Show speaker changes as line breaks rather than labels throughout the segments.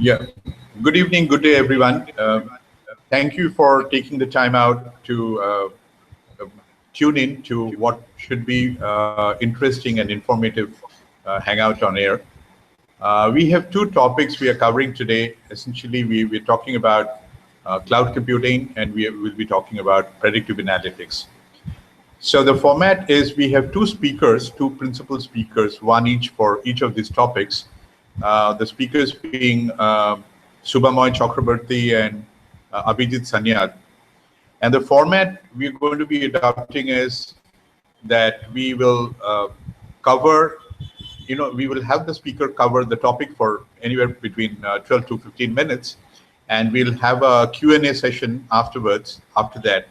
Yeah. Good evening, good day, everyone. Thank you for taking the time out to tune in to what should be interesting and informative hangout on air. We have two topics we are covering today. Essentially, we're talking about cloud computing, and will be talking about predictive analytics. So the format is we have two speakers, two principal speakers, one each for each of these topics. The speakers being Subhamoy Chakrabarti and Abhijit Sanyal. And the format we're going to be adopting is that we will cover, we will have the speaker cover the topic for anywhere between 12 to 15 minutes, and we'll have a Q&A session afterwards, after that.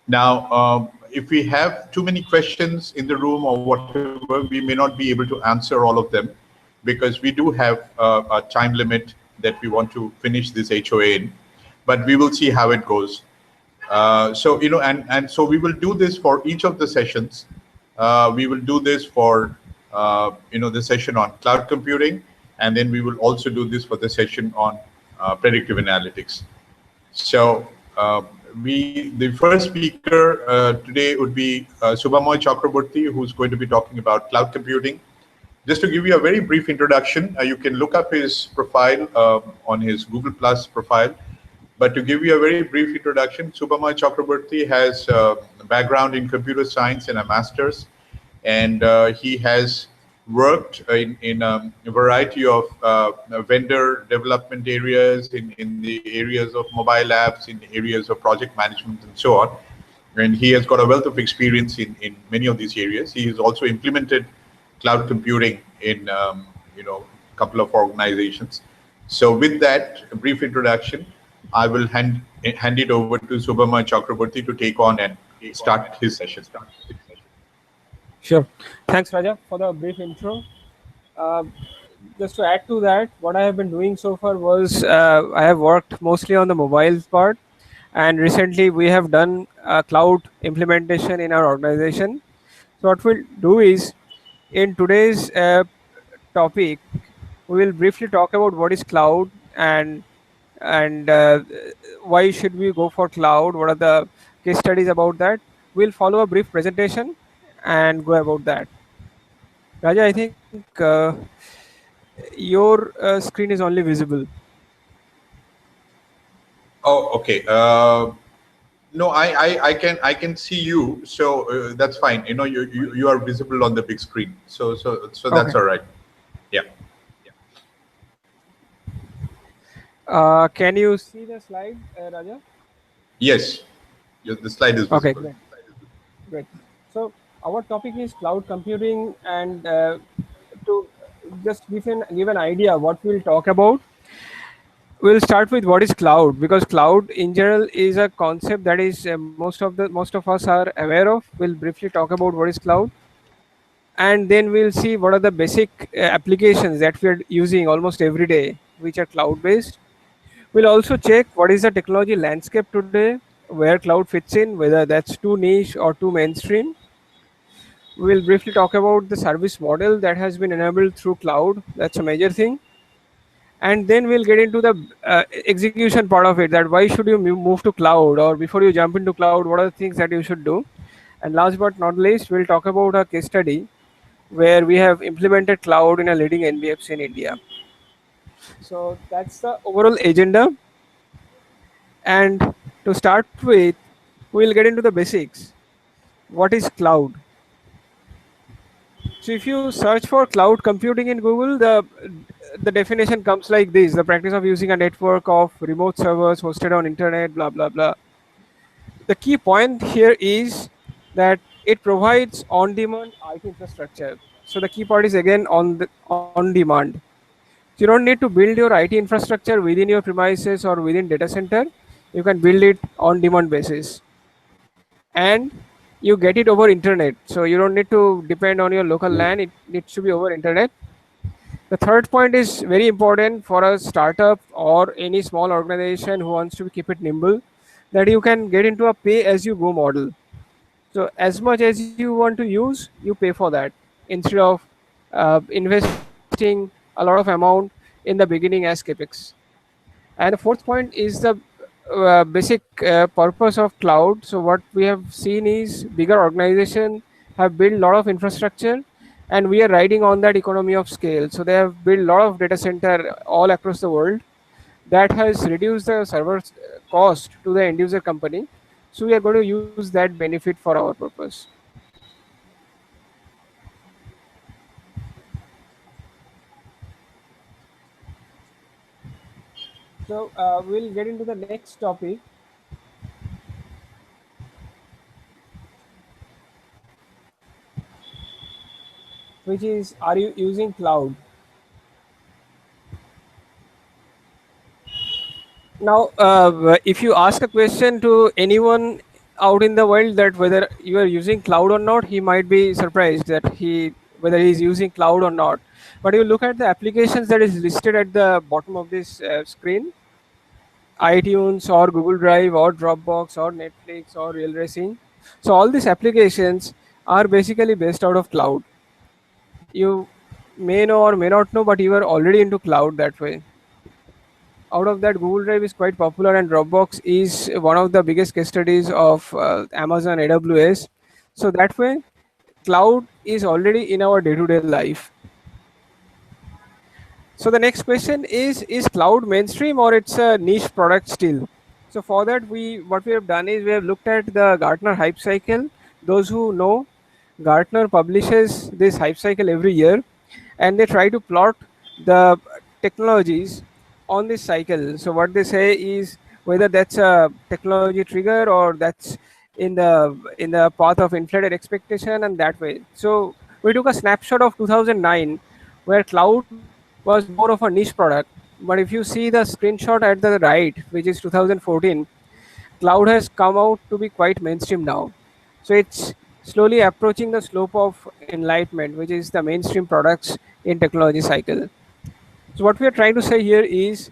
Now, if we have too many questions in the room or whatever, we may not be able to answer all of them because we do have a time limit that we want to finish this HOA in, but we will see how it goes. So we will do this for each of the sessions. We will do this for, the session on cloud computing, and then we will also do this for the session on predictive analytics. So the first speaker today would be Subhamoy Chakraborty, who's going to be talking about cloud computing. Just to give you a very brief introduction, you can look up his profile on his Google Plus profile. But to give you a very brief introduction, Subhamoy Chakraborty has a background in computer science and a master's, and he has worked in a variety of vendor development areas, in the areas of mobile apps, in the areas of project management, and so on. And he has got a wealth of experience in many of these areas. He has also implemented cloud computing in a couple of organizations. So with that brief introduction, I will hand it over to Subhamoy Chakraborty to take on and start his session.
Sure. Thanks, Raja, for the brief intro. Just to add to that, what I have been doing so far was I have worked mostly on the mobile part, and recently we have done a cloud implementation in our organization. So what we'll do is, in today's topic, we will briefly talk about what is cloud and why should we go for cloud, what are the case studies about that. We'll follow a brief presentation and go about that. Raja, I think your screen is only visible.
Oh, okay. No, I can see you, so that's fine. You are visible on the big screen, so that's
Okay.
all right. Yeah.
Can you see the slide, Raja?
Yes. The slide is visible.
Okay, great. So our topic is cloud computing, and to just give an idea what we'll talk about, we'll start with what is cloud, because cloud in general is a concept that is most of us are aware of. We'll briefly talk about what is cloud, and then we'll see what are the basic applications that we are using almost every day, which are cloud based. We'll also check what is the technology landscape today, where cloud fits in, whether that's too niche or too mainstream. We'll briefly talk about the service model that has been enabled through cloud. That's a major thing. And then we'll get into the execution part of it, that why should you move to cloud, or before you jump into cloud, what are the things that you should do. And last but not least, we'll talk about a case study where we have implemented cloud in a leading NBFC in India. So that's the overall agenda. And to start with, we'll get into the basics. What is cloud? So if you search for cloud computing in Google, the definition comes like this: the practice of using a network of remote servers hosted on internet, blah, blah, blah. The key point here is that it provides on-demand IT infrastructure. So the key part is again on demand. So you don't need to build your IT infrastructure within your premises or within data center. You can build it on demand basis, and you get it over internet. So you don't need to depend on your local LAN. It needs to be over internet. The third point is very important for a startup or any small organization who wants to keep it nimble, that you can get into a pay-as-you-go model. So as much as you want to use, you pay for that, instead of investing a lot of amount in the beginning as capex. And the fourth point is the basic purpose of cloud. So what we have seen is bigger organization have built a lot of infrastructure, and we are riding on that economy of scale. So they have built a lot of data center all across the world. That has reduced the server cost to the end user company. So we are going to use that benefit for our purpose. So we'll get into the next topic, which is, are you using cloud? Now, if you ask a question to anyone out in the world that whether you are using cloud or not, he might be surprised that he whether he is using cloud or not. But you look at the applications that is listed at the bottom of this screen, iTunes or Google Drive or Dropbox or Netflix or Real Racing. So all these applications are basically based out of cloud. You may know or may not know, but you are already into cloud that way. Out of that, Google Drive is quite popular, and Dropbox is one of the biggest case studies of Amazon AWS. So that way, cloud is already in our day-to-day life. So the next question is cloud mainstream or it's a niche product still? So for that, what we have done is we have looked at the Gartner hype cycle. Those who know, Gartner publishes this hype cycle every year, and they try to plot the technologies on this cycle. So what they say is whether that's a technology trigger or that's in the path of inflated expectation, and that way. So we took a snapshot of 2009, where cloud was more of a niche product. But if you see the screenshot at the right, which is 2014, cloud has come out to be quite mainstream now. So it's slowly approaching the slope of enlightenment, which is the mainstream products in technology cycle. So what we are trying to say here is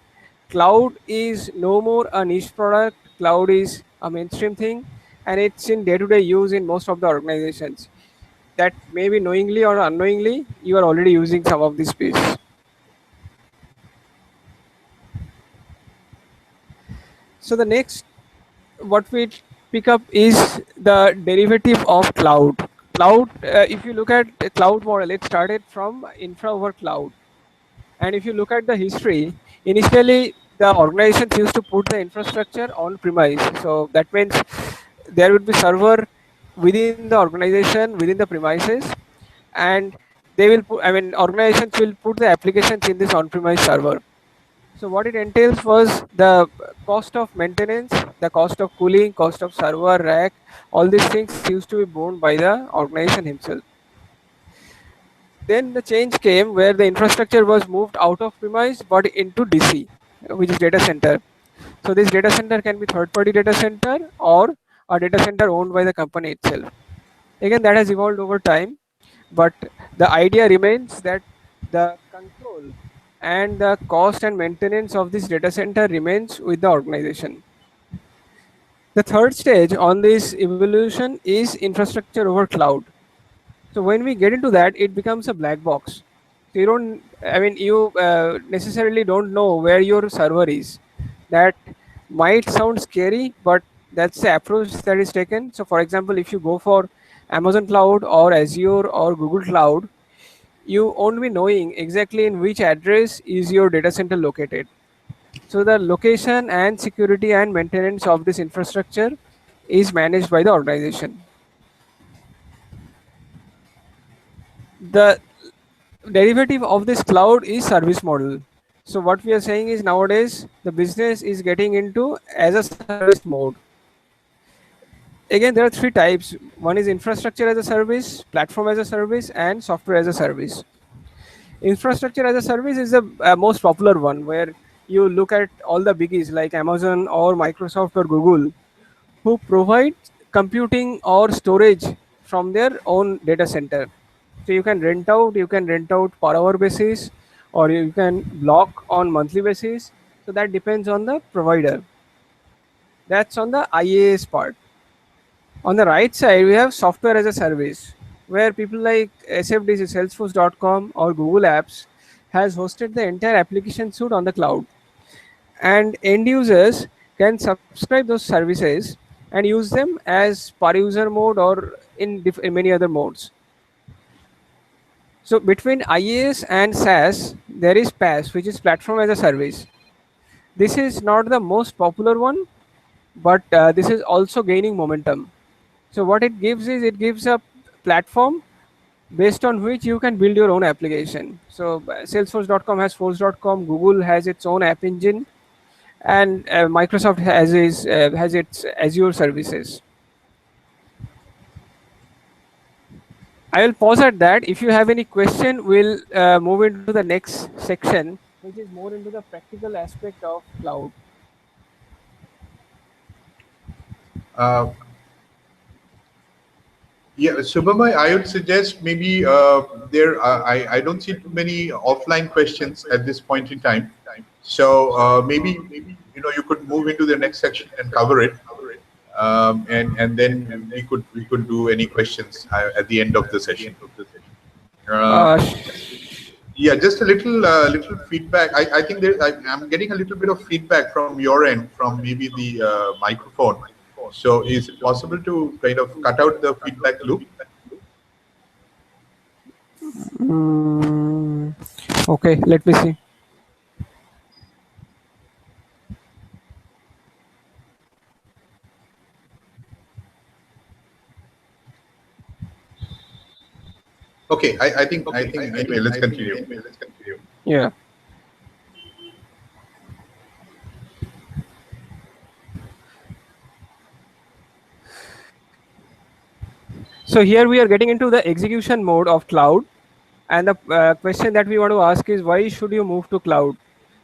cloud is no more a niche product. Cloud is a mainstream thing, and it's in day-to-day use in most of the organizations. That maybe knowingly or unknowingly, you are already using some of this piece. So the next, what we pick up is the derivative of cloud. Cloud, if you look at the cloud model, it started from infra over cloud. And if you look at the history, initially the organizations used to put the infrastructure on premise. So that means there would be server within the organization, within the premises, and they will put, I mean, organizations will put the applications in this on-premise server. So what it entails was the cost of maintenance, the cost of cooling, cost of server rack, all these things used to be borne by the organization himself. Then the change came where the infrastructure was moved out of premise but into DC, which is data center. So this data center can be third-party data center or a data center owned by the company itself. Again, that has evolved over time, but the idea remains that the control and the cost and maintenance of this data center remains with the organization. The third stage on this evolution is infrastructure over cloud. So when we get into that, it becomes a black box. So you don't, I mean, you necessarily don't know where your server is. That might sound scary, but that's the approach that is taken. So for example, if you go for Amazon Cloud or Azure or Google Cloud, you won't be knowing exactly in which address is your data center located. So the location and security and maintenance of this infrastructure is managed by the organization. The derivative of this cloud is service model. So what we are saying is nowadays the business is getting into as a service mode. Again, there are three types. One is infrastructure as a service, platform as a service, and software as a service. Infrastructure as a service is the most popular one, where you look at all the biggies like Amazon or Microsoft or Google, who provide computing or storage from their own data center. So you can rent out per hour basis, or you can block on monthly basis. So that depends on the provider. That's on the IaaS part. On the right side, we have software as a service, where people like SFDC, Salesforce.com or Google Apps, has hosted the entire application suite on the cloud, and end users can subscribe those services and use them as per user mode or in many other modes. So between IaaS and SaaS, there is PaaS, which is platform as a service. This is not the most popular one, but this is also gaining momentum. So what it gives is it gives a platform based on which you can build your own application. So Salesforce.com has Force.com, Google has its own app engine, and Microsoft has its Azure services. I will pause at that. If you have any question, we'll move into the next section, which is more into the practical aspect of cloud.
Uh, Yeah, Subhamay, I would suggest maybe I don't see too many offline questions at this point in time. So maybe you could move into the next section and cover it, and then we could do any questions at the end of the session. Uh,
Uh,
yeah, just a little feedback. I think I'm getting a little bit of feedback from your end, from maybe the microphone. So is it possible to kind of cut out the feedback loop?
mm, okay, let me see.
Okay, I think anyway, let's continue.
Yeah. So here we are getting into the execution mode of cloud, and the question that we want to ask is why should you move to cloud?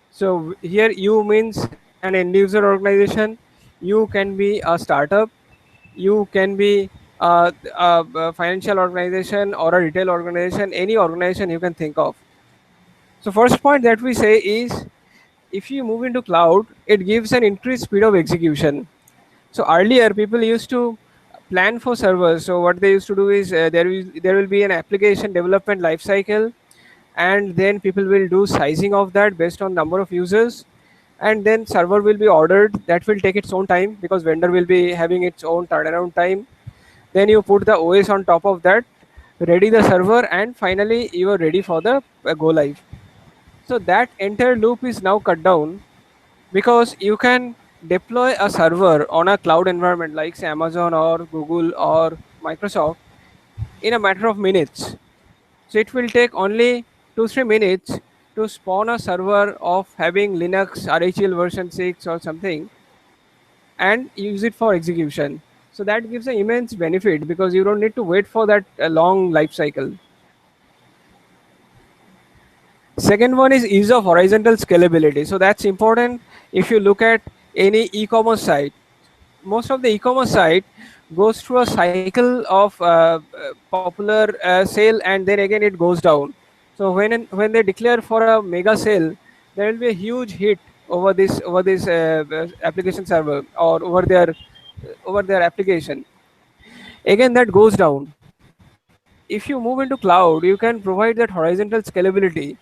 So here you means an end user organization. You can be a startup. You can be a financial organization or a retail organization. Any organization you can think of. So first point that we say is if you move into cloud, it gives an increased speed of execution. So earlier, people used to plan for servers. So what they used to do is there will be an application development lifecycle, and then people will do sizing of that based on number of users, and then server will be ordered. That will take its own time because vendor will be having its own turnaround time. Then you put the OS on top of that, ready the server, and finally you are ready for the go live. So that entire loop is now cut down because you can deploy a server on a cloud environment like say Amazon or Google or Microsoft in a matter of minutes. So it will take only 2-3 minutes to spawn a server of having Linux RHEL version 6 or something and use it for execution. So that gives an immense benefit because you don't need to wait for that long life cycle. Second one is ease of horizontal scalability. So that's important if you look at any e-commerce site. Most of the e-commerce site goes through a cycle of popular sale and then again it goes down. So when they declare for a mega sale, there will be a huge hit over this application server or over their application. Again that goes down. If you move into cloud, you can provide that horizontal scalability,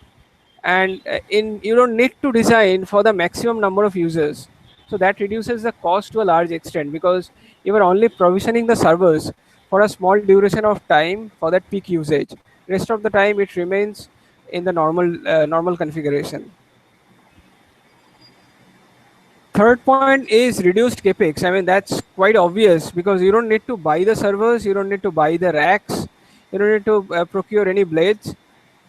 and in you don't need to design for the maximum number of users, so that reduces the cost to a large extent because you are only provisioning the servers for a small duration of time for that peak usage. Rest of the time it remains in the normal configuration. Third point is reduced capex. I mean, that's quite obvious because you don't need to buy the servers, you don't need to buy the racks, you don't need to procure any blades.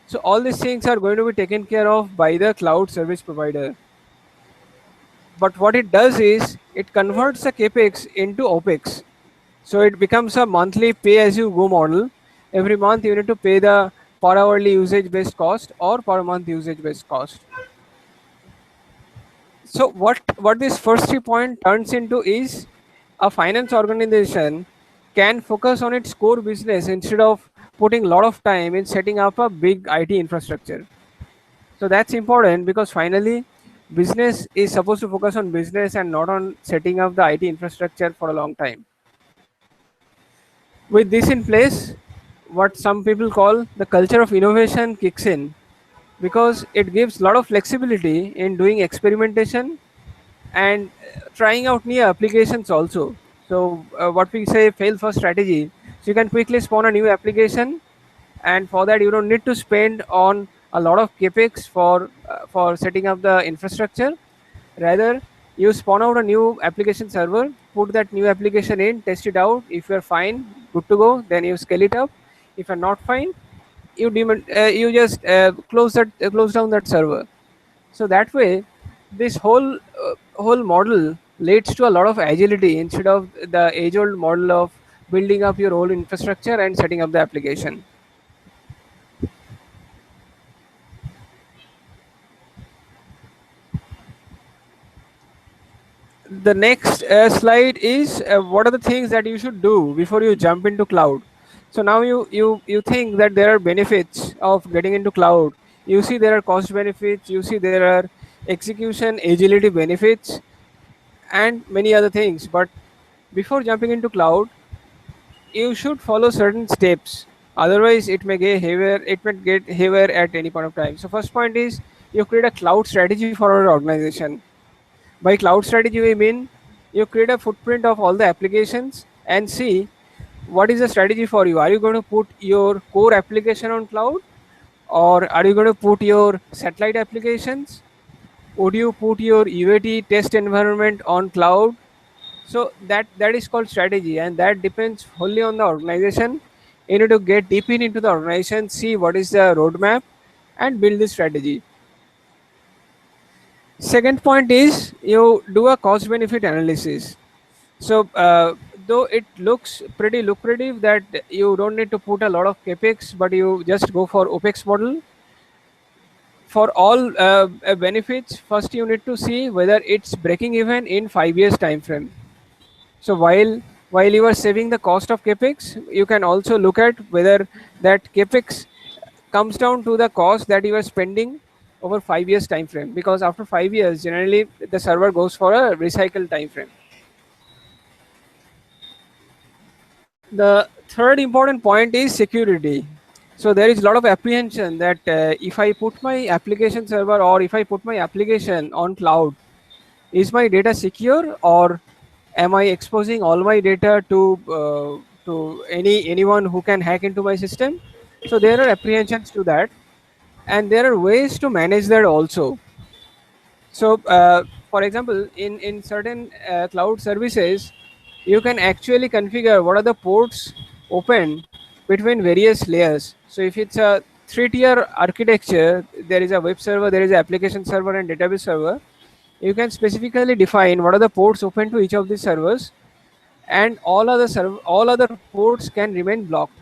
So all these things are going to be taken care of by the cloud service provider. But what it does is it converts the capex into opex. So it becomes a monthly pay as you go model. Every month you need to pay the per hourly usage based cost or per month usage based cost. So what this first 3 point turns into is a finance organization can focus on its core business instead of putting a lot of time in setting up a big IT infrastructure. So that's important because finally business is supposed to focus on business and not on setting up the IT infrastructure for a long time. With this in place, what some people call the culture of innovation kicks in. because it gives a lot of flexibility in doing experimentation and trying out new applications also. So what we say fail first strategy. So you can quickly spawn a new application, and for that you don't need to spend on a lot of capex for setting up the infrastructure. Rather, you spawn out a new application server, put that new application in, test it out. If you're fine, good to go, then you scale it up. If you're not fine, you just close down that server. So that way, this whole model leads to a lot of agility instead of the age-old model of building up your whole infrastructure and setting up the application. The next slide is what are the things that you should do before you jump into cloud. So now you think that there are benefits of getting into cloud. You see there are cost benefits, you see there are execution agility benefits, and many other things. But before jumping into cloud, you should follow certain steps. Otherwise, it may get haywire at any point of time. So first point is you create a cloud strategy for our organization. By cloud strategy, we mean you create a footprint of all the applications and see what is the strategy for you. Are you going to put your core application on cloud, or are you going to put your satellite applications? Would you put your UAT test environment on cloud? So that is called strategy, and that depends wholly on the organization. You need to get deep into the organization, see what is the roadmap, and build the strategy. Second point is you do a cost benefit analysis. So though it looks pretty lucrative that you don't need to put a lot of capex, but you just go for OPEX model. For all benefits, first you need to see whether it's breaking even in 5 years time frame. So while you are saving the cost of capex, you can also look at whether that capex comes down to the cost that you are spending over 5 years time frame, because after 5 years generally the server goes for a recycle time frame. The third important point is security. So there is a lot of apprehension that if I put my application server or if I put my application on cloud, is my data secure, or am I exposing all my data to anyone who can hack into my system? So there are apprehensions to that, and there are ways to manage that also. So for example, in certain cloud services, you can actually configure what are the ports open between various layers. So if it's a 3-tier architecture, there is a web server, there is an application server and database server. You can specifically define what are the ports open to each of these servers, and all other ports can remain blocked.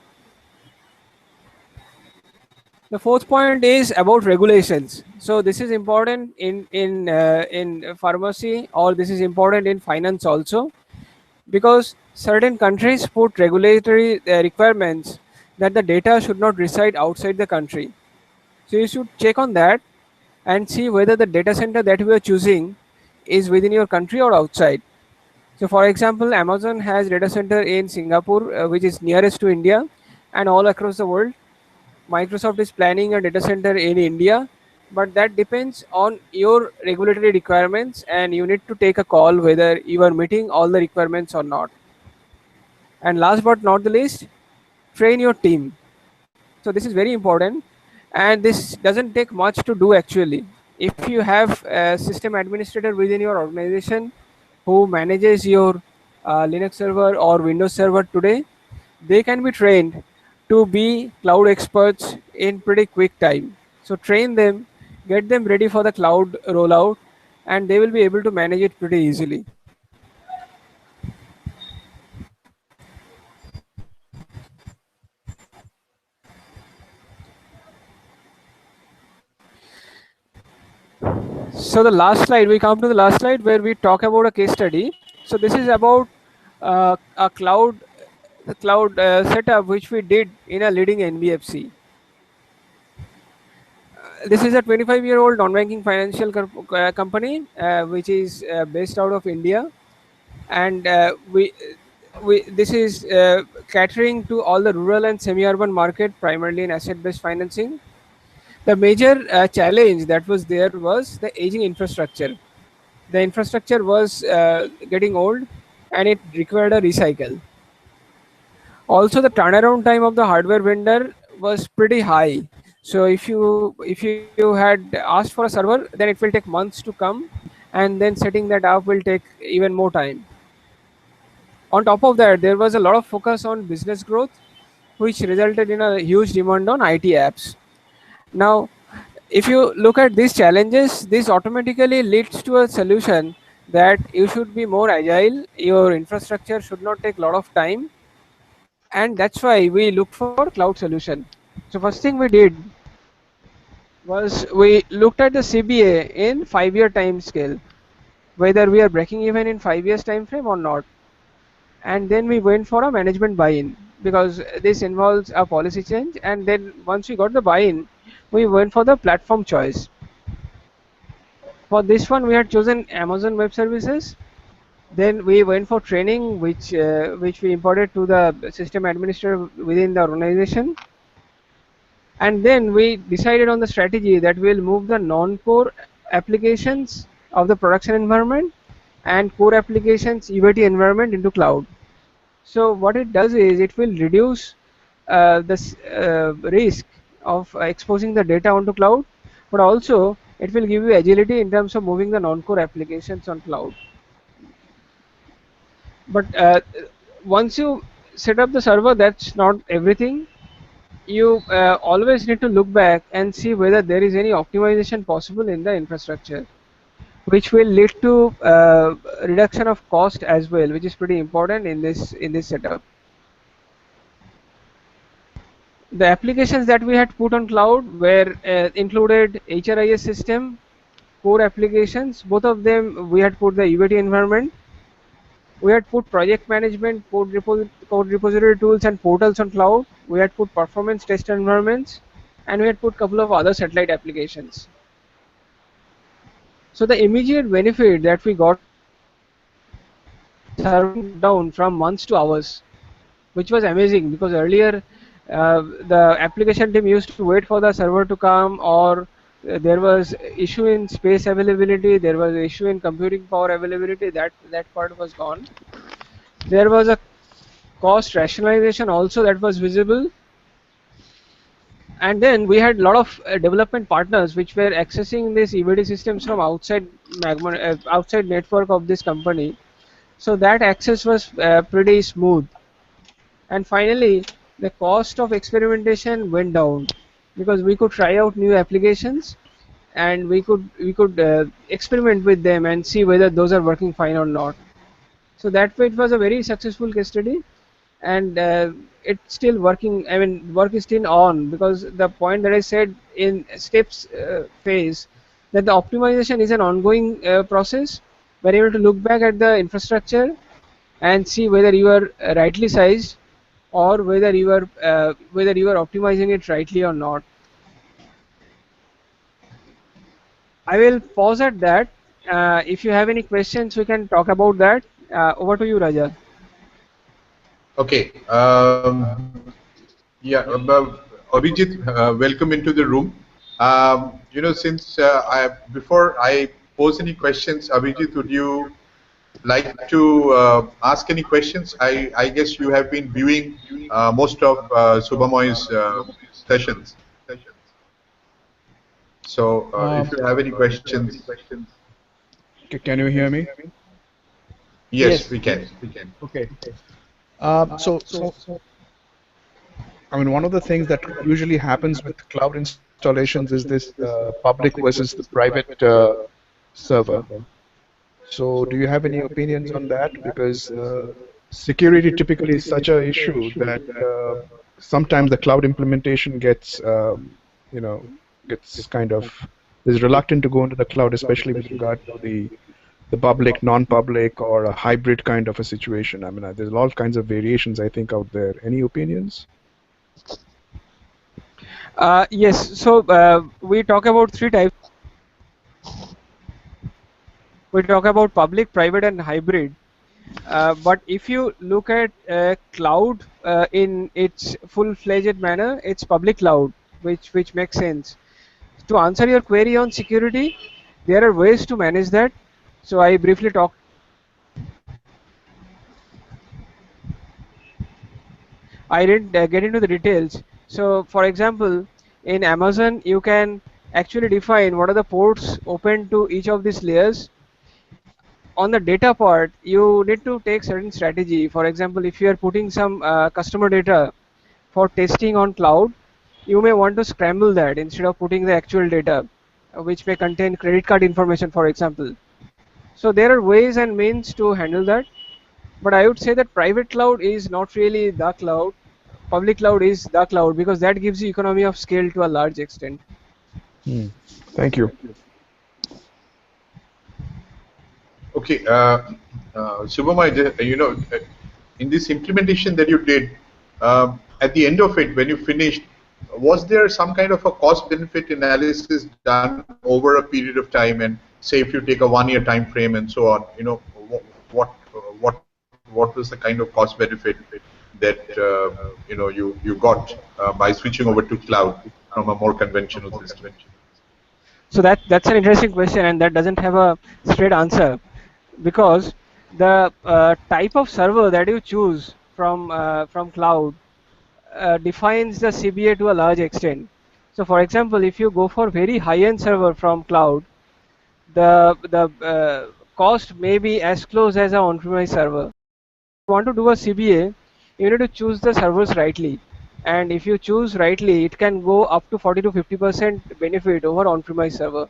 The fourth point is about regulations. So this is important in pharmacy, or this is important in finance also, because certain countries put regulatory requirements that the data should not reside outside the country. So you should check on that and see whether the data center that we are choosing is within your country or outside. So for example, Amazon has data center in Singapore, which is nearest to India, and all across the world. Microsoft is planning a data center in India, but that depends on your regulatory requirements, and you need to take a call whether you are meeting all the requirements or not. And last but not the least, train your team. So this is very important, and this doesn't take much to do actually. If you have a system administrator within your organization who manages your Linux server or Windows server today, they can be trained to be cloud experts in pretty quick time. So train them, get them ready for the cloud rollout, and they will be able to manage it pretty easily. So the last slide, we come to the last slide where we talk about a case study. So this is about a cloud setup which we did in a leading NBFC. This is a 25-year-old non-banking financial company which is based out of India, and we this is catering to all the rural and semi-urban market, primarily in asset-based financing. The major challenge that was there was the aging infrastructure. The infrastructure was getting old and it required a recycle. Also, the turnaround time of the hardware vendor was pretty high. So if you had asked for a server, then it will take months to come, and then setting that up will take even more time. On top of that, there was a lot of focus on business growth, which resulted in a huge demand on IT apps. Now, if you look at these challenges, this automatically leads to a solution that you should be more agile, your infrastructure should not take a lot of time, and that's why we looked for cloud solution. So first thing we did was we looked at the CBA in 5-year time scale, whether we are breaking even in 5 years time frame or not. And then we went for a management buy-in because this involves a policy change. And then once we got the buy-in, we went for the platform choice. For this one, we had chosen Amazon Web Services. Then we went for training, which we imported to the system administrator within the organization. And then we decided on the strategy that we'll move the non-core applications of the production environment and core applications UAT environment into cloud. So what it does is it will reduce the risk of exposing the data onto cloud, but also it will give you agility in terms of moving the non-core applications on cloud. But once you set up the server, that's not everything. You always need to look back and see whether there is any optimization possible in the infrastructure, which will lead to reduction of cost as well, which is pretty important in this setup. The applications that we had put on cloud were included HRIS system, core applications. Both of them we had put the UAT environment. We had put project management, code repository tools and portals on cloud. We had put performance test environments, and we had put a couple of other satellite applications. So the immediate benefit that we got server down from months to hours, which was amazing because earlier the application team used to wait for the server to come, or there was issue in space availability, there was issue in computing power availability. That part was gone. There was a cost rationalization also that was visible. And then we had a lot of development partners which were accessing these EVD systems from outside outside network of this company. So that access was pretty smooth. And finally, the cost of experimentation went down because we could try out new applications, and we could experiment with them and see whether those are working fine or not. So that way it was a very successful case study, and it's still working. I mean, work is still on, because the point that I said in steps phase, that the optimization is an ongoing process. We're able to look back at the infrastructure and see whether you are rightly sized, or whether you are optimizing it rightly or not. I will pause at that. If you have any questions, we can talk about that. Over to you, Raja.
Okay. Yeah, Abhijit, welcome into the room. Since before I pose any questions, Abhijit, would you like to ask any questions? I guess you have been viewing most of Subhamoy's sessions. So if you have any questions.
Can you hear me?
Yes, we can.
Okay. So, I mean, one of the things that usually happens with cloud installations is this public versus the private server. So do you have any opinions on that? Because security typically is such an issue that sometimes the cloud implementation gets, gets kind of, is reluctant to go into the cloud, especially with regard to the public, non-public, or a hybrid kind of a situation. I mean, there's all kinds of variations, I think, out there. Any opinions?
Yes, so we talk about three types. We talk about public, private, and hybrid. But if you look at cloud in its full-fledged manner, it's public cloud, which makes sense. To answer your query on security, there are ways to manage that. So I briefly talked. I didn't get into the details. So for example, in Amazon, you can actually define what are the ports open to each of these layers. On the data part, you need to take certain strategy. For example, if you are putting some customer data for testing on cloud, you may want to scramble that instead of putting the actual data, which may contain credit card information, for example. So there are ways and means to handle that. But I would say that private cloud is not really the cloud. Public cloud is the cloud because that gives you economy of scale to a large extent.
Thank you.
Okay, Subhamay, in this implementation that you did, at the end of it, when you finished, was there some kind of a cost-benefit analysis done over a period of time? And say, if you take a 1-year time frame and so on, what was the kind of cost-benefit that you got by switching over to cloud from a more conventional system?
So that's an interesting question, and that doesn't have a straight answer because the type of server that you choose from cloud defines the CBA to a large extent. So for example, if you go for very high-end server from cloud, the cost may be as close as an on-premise server. If you want to do a CBA, you need to choose the servers rightly. And if you choose rightly, it can go up to 40 to 50% benefit over on-premise server.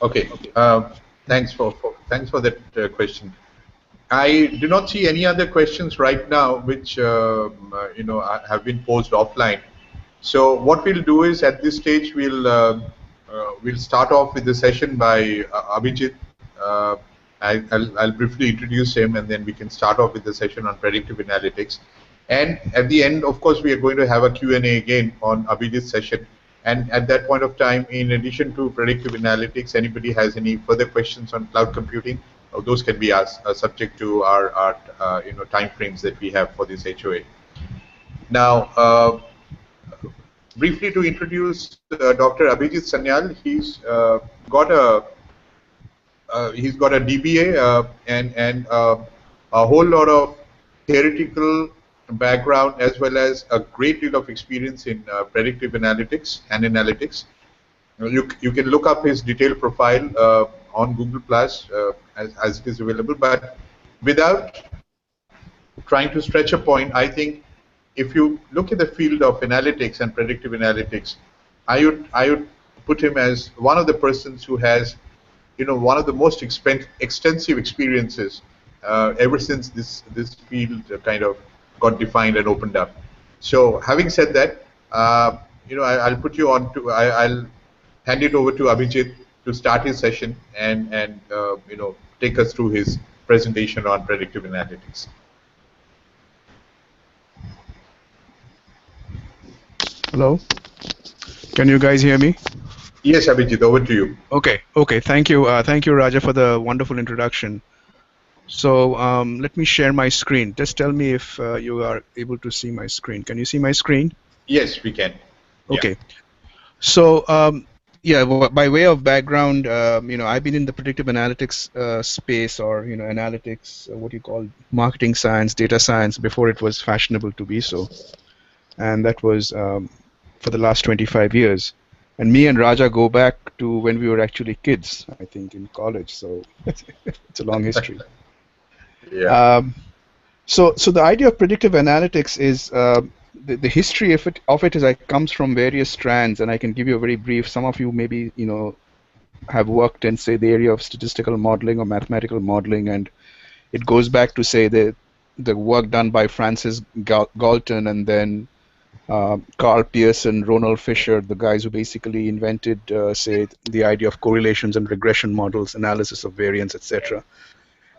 Okay, thanks for that question. I do not see any other questions right now, which have been posed offline. So what we'll do is at this stage we'll start off with the session by Abhijit. I'll briefly introduce him, and then we can start off with the session on predictive analytics. And at the end, of course, we are going to have a Q&A again on Abhijit's session. And at that point of time, in addition to predictive analytics, anybody has any further questions on cloud computing, those can be asked, subject to our time frames that we have for this HOA. Now, briefly to introduce Dr. Abhijit Sanyal, he's got a DBA and a whole lot of theoretical background as well as a great deal of experience in predictive analytics and analytics. You can look up his detailed profile on Google Plus as it is available. But without trying to stretch a point, I think if you look at the field of analytics and predictive analytics, I would put him as one of the persons who has one of the most extensive experiences ever since this field kind of got defined and opened up. So having said that, I'll put you on to I'll hand it over to Abhijit to start his session and take us through his presentation on predictive analytics.
Hello, can you guys hear me?
Yes, Abhijit, over to you.
Okay. Thank you, Raja, for the wonderful introduction. So let me share my screen. Just tell me if you are able to see my screen. Can you see my screen?
Yes, we can.
Okay. Yeah. So yeah, by way of background, I've been in the predictive analytics space, or analytics, what you call marketing science, data science, before it was fashionable to be so, and that was for the last 25 years. And me and Raja go back to when we were actually kids, I think, in college. So it's a long history.
Yeah.
So the idea of predictive analytics is the history of it is it comes from various strands, and I can give you a very brief. Some of you maybe have worked in, say, the area of statistical modeling or mathematical modeling, and it goes back to, say, the work done by Francis Galton, and then Carl Pearson, Ronald Fisher, the guys who basically invented, say, the idea of correlations and regression models, analysis of variance, etc.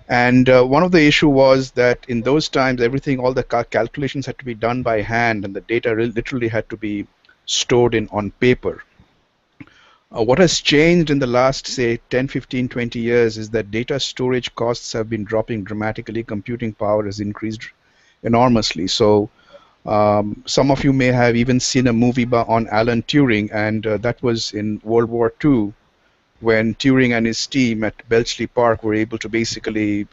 And one of the issue was that in those times, all the calculations had to be done by hand, and the data literally had to be stored on paper. What has changed in the last, say, 10, 15, 20 years is that data storage costs have been dropping dramatically. Computing power has increased enormously. So Some of you may have even seen a movie on Alan Turing, and that was in World War II, when Turing and his team at Bletchley Park were able to basically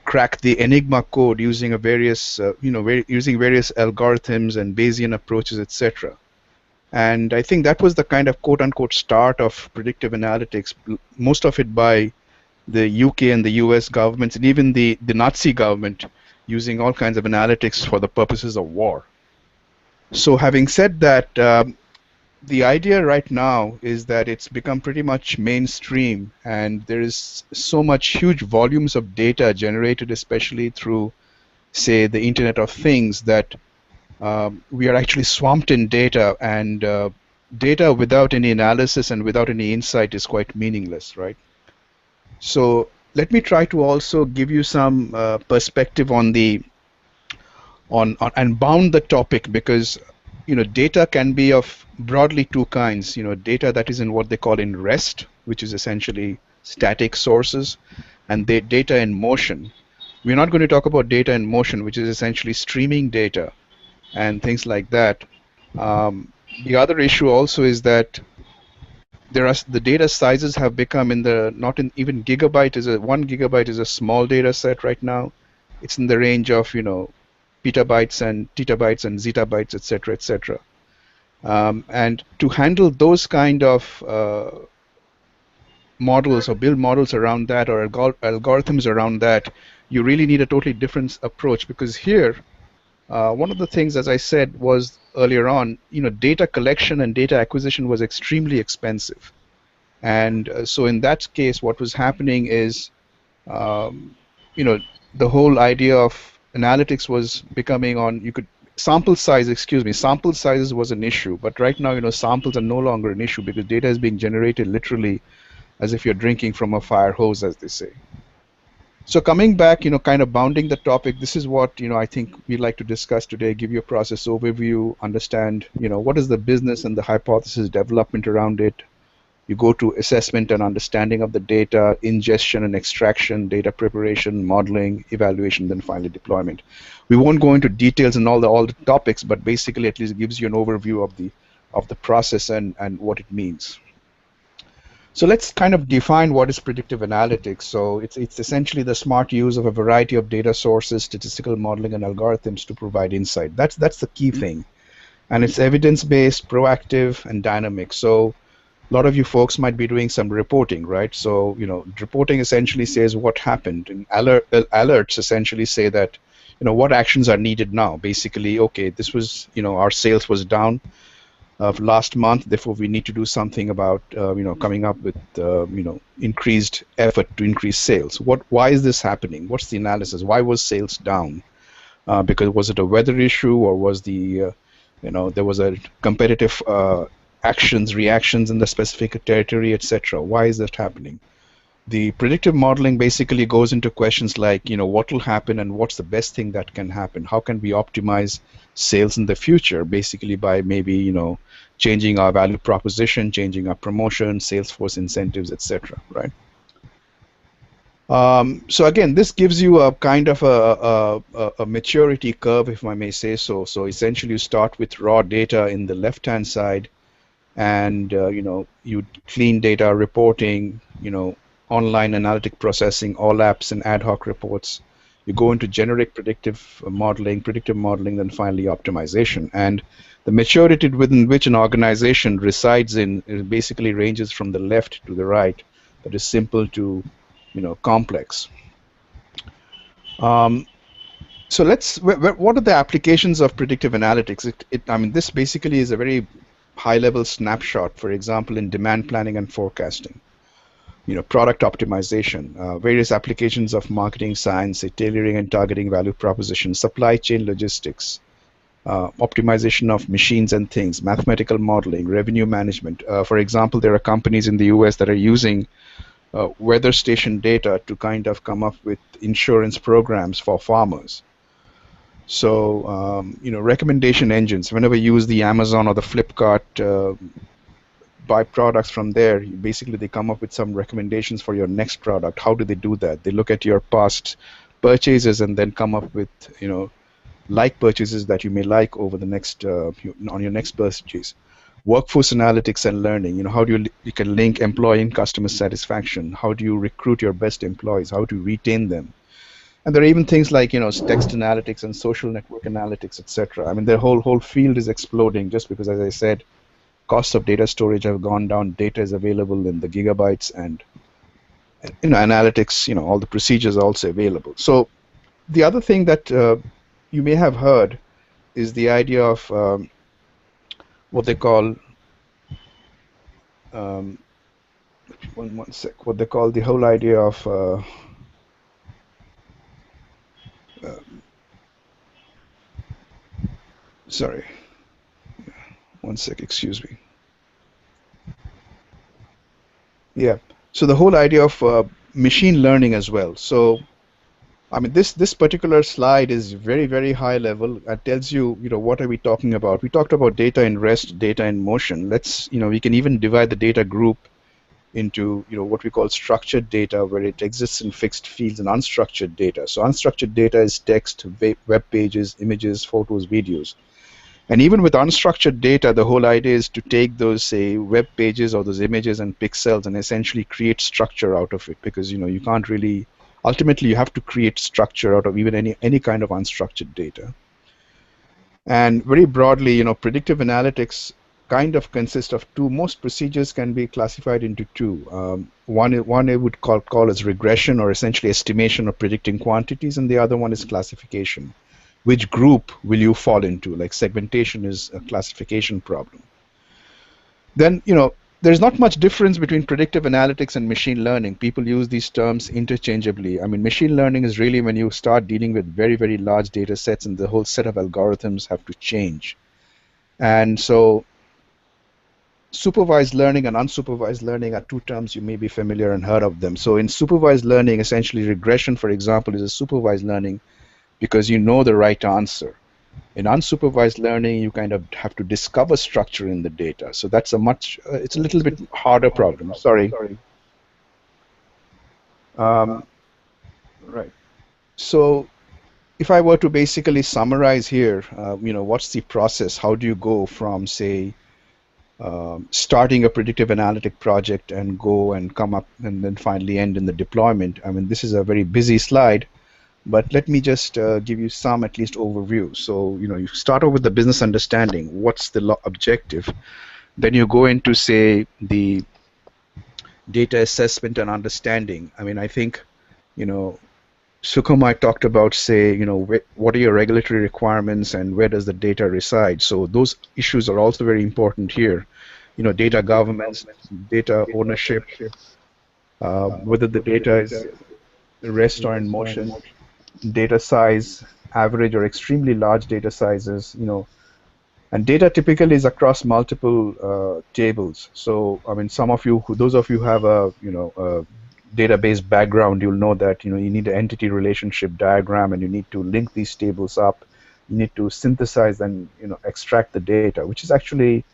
crack the Enigma code using using various algorithms and Bayesian approaches, etc. And I think that was the kind of quote-unquote start of predictive analytics, most of it by the UK and the US governments, and even the Nazi government using all kinds of analytics for the purposes of war. So having said that, the idea right now is that it's become pretty much mainstream, and there is so much huge volumes of data generated, especially through, say, the Internet of Things, that we are actually swamped in data, and data without any analysis and without any insight is quite meaningless, right? So let me try to also give you some perspective on and bound the topic, because data can be of broadly two kinds. Data that is in what they call in rest, which is essentially static sources, and the data in motion. We're not going to talk about data in motion, which is essentially streaming data and things like that. The other issue also is that the data sizes have become not in even gigabyte. 1 gigabyte is a small data set right now. It's in the range of petabytes and terabytes and zettabytes, etc., etc. And to handle those kind of models or build models around that, or algorithms around that, you really need a totally different approach, because here, one of the things, as I said, was earlier on, data collection and data acquisition was extremely expensive. And so in that case, what was happening is, the whole idea of analytics was becoming sample sizes was an issue, but right now, samples are no longer an issue, because data is being generated literally as if you're drinking from a fire hose, as they say. So coming back, kind of bounding the topic, this is what, I think we'd like to discuss today, give you a process overview, understand, what is the business and the hypothesis development around it. You go to assessment and understanding of the data, ingestion and extraction, data preparation, modeling, evaluation, then finally deployment. We won't go into details and all the topics, but basically at least it gives you an overview of the process and what it means. So let's kind of define what is predictive analytics. So it's essentially the smart use of a variety of data sources, statistical modeling, and algorithms to provide insight. That's the key thing. And it's evidence-based, proactive, and dynamic. So a lot of you folks might be doing some reporting, right? So, reporting essentially says what happened, and alerts essentially say that, what actions are needed now. Basically, okay, this was, our sales was down last month, therefore we need to do something about, coming up with, increased effort to increase sales. Why is this happening? What's the analysis? Why was sales down? Because was it a weather issue, or was there was a competitive reactions in the specific territory, etc. Why is that happening? The predictive modeling basically goes into questions like, what will happen and what's the best thing that can happen? How can we optimize sales in the future? Basically by maybe, changing our value proposition, changing our promotion, sales force incentives, etc. Right? So again, this gives you a kind of a maturity curve, if I may say so. So essentially, you start with raw data in the left-hand side, and you clean data reporting, online analytic processing, all apps and ad hoc reports. You go into generic predictive modeling, then finally optimization. And the maturity within which an organization resides in basically ranges from the left to the right, that is simple to complex. So what are the applications of predictive analytics? I mean, this basically is a very high-level snapshot, for example, in demand planning and forecasting, product optimization, various applications of marketing science, tailoring and targeting value propositions, supply chain logistics, optimization of machines and things, mathematical modeling, revenue management. For example, there are companies in the US that are using weather station data to kind of come up with insurance programs for farmers. So, recommendation engines, whenever you use the Amazon or the Flipkart, buy products from there, basically they come up with some recommendations for your next product. How do they do that? They look at your past purchases and then come up with, like purchases that you may like over the next on your next purchase. Workforce analytics and learning. How do you can link employee and customer satisfaction? How do you recruit your best employees? How to retain them? And there are even things like text analytics and social network analytics, etc. I mean, the whole field is exploding just because, as I said, costs of data storage have gone down. Data is available in the gigabytes, and analytics, all the procedures are also available. So the other thing that you may have heard is the idea of what they call one sec. What they call the whole idea of sorry, one sec. Excuse me. Yeah. So the whole idea of machine learning as well. So I mean, this particular slide is very, very high level. It tells you, what are we talking about? We talked about data in rest, data in motion. Let's, we can even divide the data group into, what we call structured data, where it exists in fixed fields, and unstructured data. So unstructured data is text, web pages, images, photos, videos. And even with unstructured data, the whole idea is to take those, say, web pages or those images and pixels and essentially create structure out of it, because you can't really. Ultimately, you have to create structure out of even any kind of unstructured data. And very broadly, predictive analytics kind of consists of two. Most procedures can be classified into two. One I would call as regression, or essentially estimation of predicting quantities, and the other one is classification. Which group will you fall into? Like segmentation is a classification problem. Then, there's not much difference between predictive analytics and machine learning. People use these terms interchangeably. I mean, machine learning is really when you start dealing with very, very large data sets, and the whole set of algorithms have to change. And so supervised learning and unsupervised learning are two terms you may be familiar and heard of them. So in supervised learning, essentially regression, for example, is a supervised learning because you know the right answer. In unsupervised learning, you kind of have to discover structure in the data. So that's it's a little bit harder problem. Sorry. Right. So if I were to basically summarize here, what's the process? How do you go from, say, starting a predictive analytic project and go and come up and then finally end in the deployment? I mean, this is a very busy slide. But let me just give you some, at least, overview. So, you start off with the business understanding. What's the objective? Then you go into, say, the data assessment and understanding. I mean, I think, Sukumar talked about, say, what are your regulatory requirements and where does the data reside? So those issues are also very important here. Data governance, data ownership, whether the data is rest or in motion, data size, average or extremely large data sizes, and data typically is across multiple tables. So, I mean, those of you who have a, a database background, you'll know that, you need an entity relationship diagram, and you need to link these tables up. You need to synthesize and, extract the data, which is actually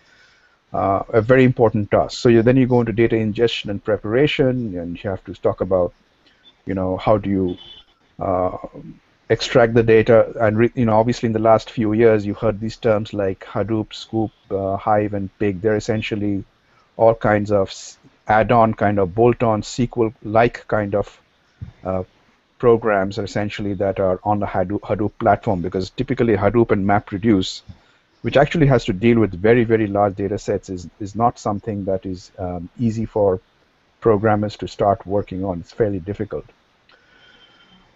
a very important task. So then you go into data ingestion and preparation, and you have to talk about, how do you extract the data, and obviously in the last few years you've heard these terms like Hadoop, Scoop, Hive, and Pig. They're essentially all kinds of add-on, kind of bolt-on, SQL-like kind of programs, essentially, that are on the Hadoop platform, because typically Hadoop and MapReduce, which actually has to deal with very, very large data sets, is not something that is easy for programmers to start working on. It's fairly difficult.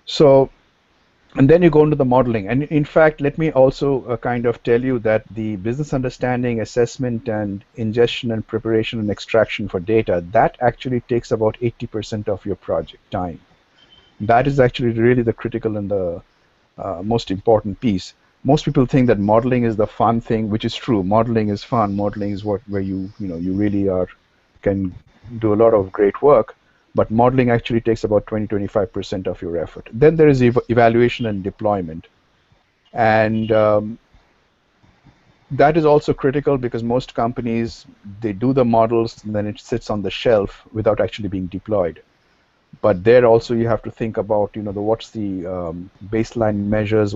So, and then you go into the modeling. And in fact, let me also kind of tell you that the business understanding, assessment, and ingestion and preparation and extraction for data, that actually takes about 80% of your project time. That is actually really the critical and the most important piece. Most people think that modeling is the fun thing, which is true. Modeling is fun. Modeling is where you really can do a lot of great work. But modeling actually takes about 20-25% of your effort. Then there is evaluation and deployment. And that is also critical, because most companies, they do the models and then it sits on the shelf without actually being deployed. but there also you have to think about, what's the baseline measures,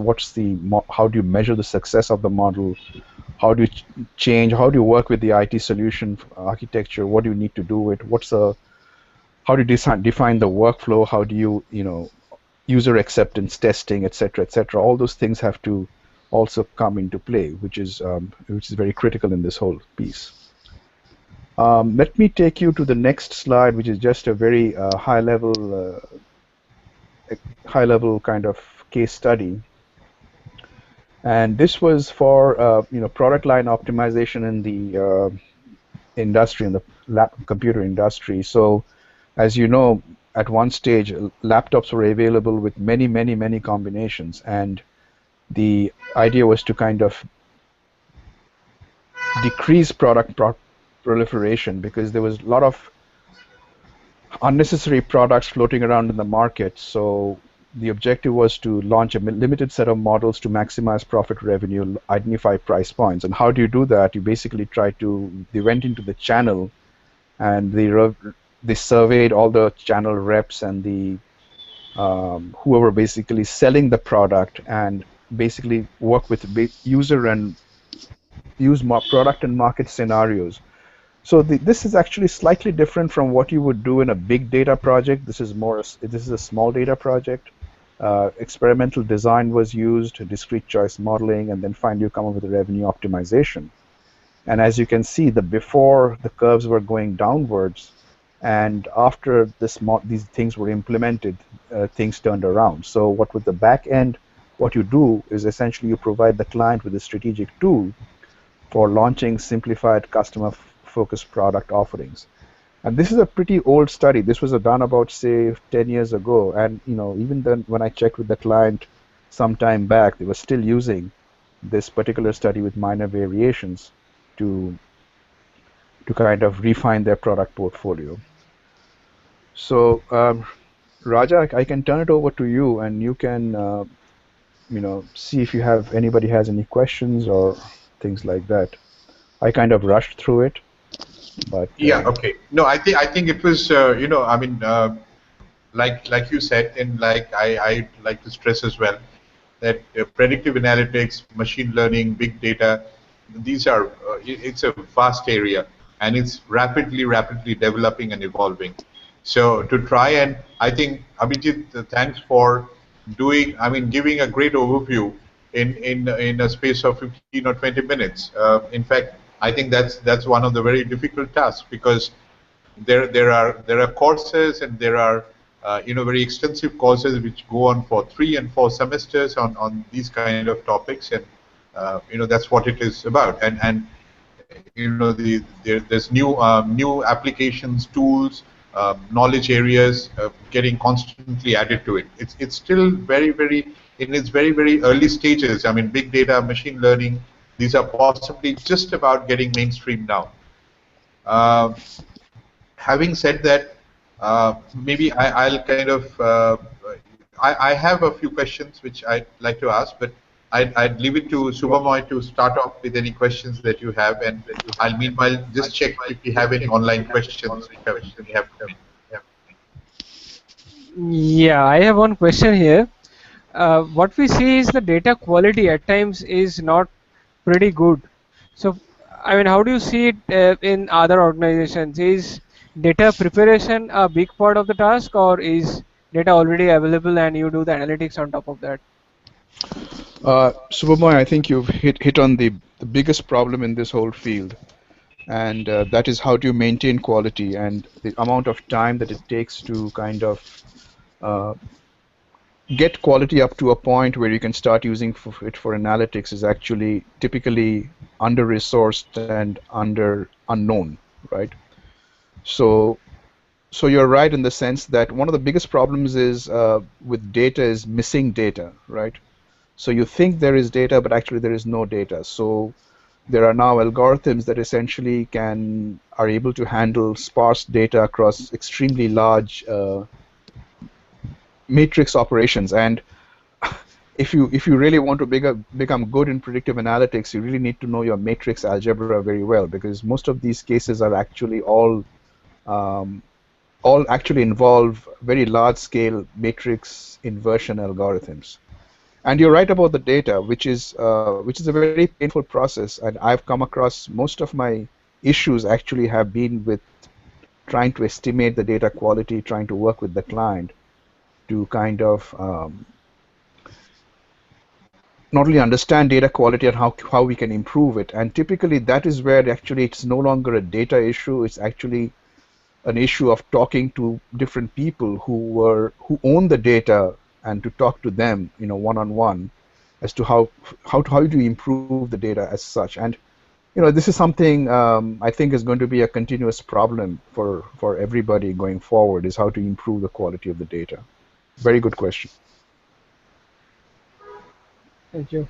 how do you measure the success of the model, how do you change, how do you work with the IT solution architecture, what do you need to do it, how do you define the workflow, how do you, user acceptance testing, etc., etc. All those things have to also come into play, which is very critical in this whole piece. Let me take you to the next slide, which is just a very high level kind of case study. And this was for product line optimization in the industry, in the computer industry. So, as you know, at one stage, laptops were available with many combinations, and the idea was to kind of decrease product proliferation, because there was a lot of unnecessary products floating around in the market. So the objective was to launch a limited set of models to maximize profit revenue, identify price points. And how do you do that? You basically they went into the channel, and they surveyed all the channel reps and the whoever basically selling the product, and basically work with user and use product and market scenarios. So this is actually slightly different from what you would do in a big data project. This is a small data project. Experimental design was used, discrete choice modeling, and then finally you come up with a revenue optimization. And as you can see, before the curves were going downwards, and after these things were implemented, things turned around. So what with the back end, what you do is essentially you provide the client with a strategic tool for launching simplified customer-focused product offerings. And this is a pretty old study. This was done about, say, 10 years ago. And even then, when I checked with the client some time back, they were still using this particular study with minor variations to kind of refine their product portfolio. So, Raja, I can turn it over to you, and you can see if anybody has any questions or things like that. I kind of rushed through it, but
yeah, okay. No, I think it was I mean, like you said, and like I like to stress as well, that predictive analytics, machine learning, big data, these are it's a vast area, and it's rapidly developing and evolving. So to try, and I think Abhijit, thanks for giving a great overview in a space of 15 or 20 minutes. In fact, I think that's one of the very difficult tasks, because there are courses, and there are very extensive courses which go on for 3 and 4 semesters on these kind of topics, and that's what it is about. And there's new applications, tools, knowledge areas getting constantly added to it. It's still very in its very early stages. I mean, big data, machine learning, these are possibly just about getting mainstream now. Having said that, maybe I'll kind of I have a few questions which I'd like to ask, but I'd leave it to Subhamoy to start off with any questions that you have, and I'll meanwhile just check if we have any online questions we have.
Yeah, I have one question here. What we see is the data quality at times is not pretty good. So, I mean, how do you see it in other organizations? Is data preparation a big part of the task, or is data already available and you do the analytics on top of that?
Subhamoy, I think you've hit on the biggest problem in this whole field, and that is how do you maintain quality, and the amount of time that it takes to kind of get quality up to a point where you can start using it for analytics is actually typically under-resourced and unknown, right? So you're right in the sense that one of the biggest problems is with data is missing data, right? So you think there is data, but actually there is no data. So there are now algorithms that essentially are able to handle sparse data across extremely large matrix operations. And if you really want to become good in predictive analytics, you really need to know your matrix algebra very well, because most of these cases are actually all all actually involve very large-scale matrix inversion algorithms. And you're right about the data, which is a very painful process. And I've come across most of my issues actually have been with trying to estimate the data quality, trying to work with the client to kind of not only understand data quality and how we can improve it. And typically that is where actually it's no longer a data issue. It's actually an issue of talking to different people who own the data and to talk to them, one-on-one as to how do you improve the data as such. And this is something I think is going to be a continuous problem for everybody going forward, is how to improve the quality of the data. Very good question.
Thank you.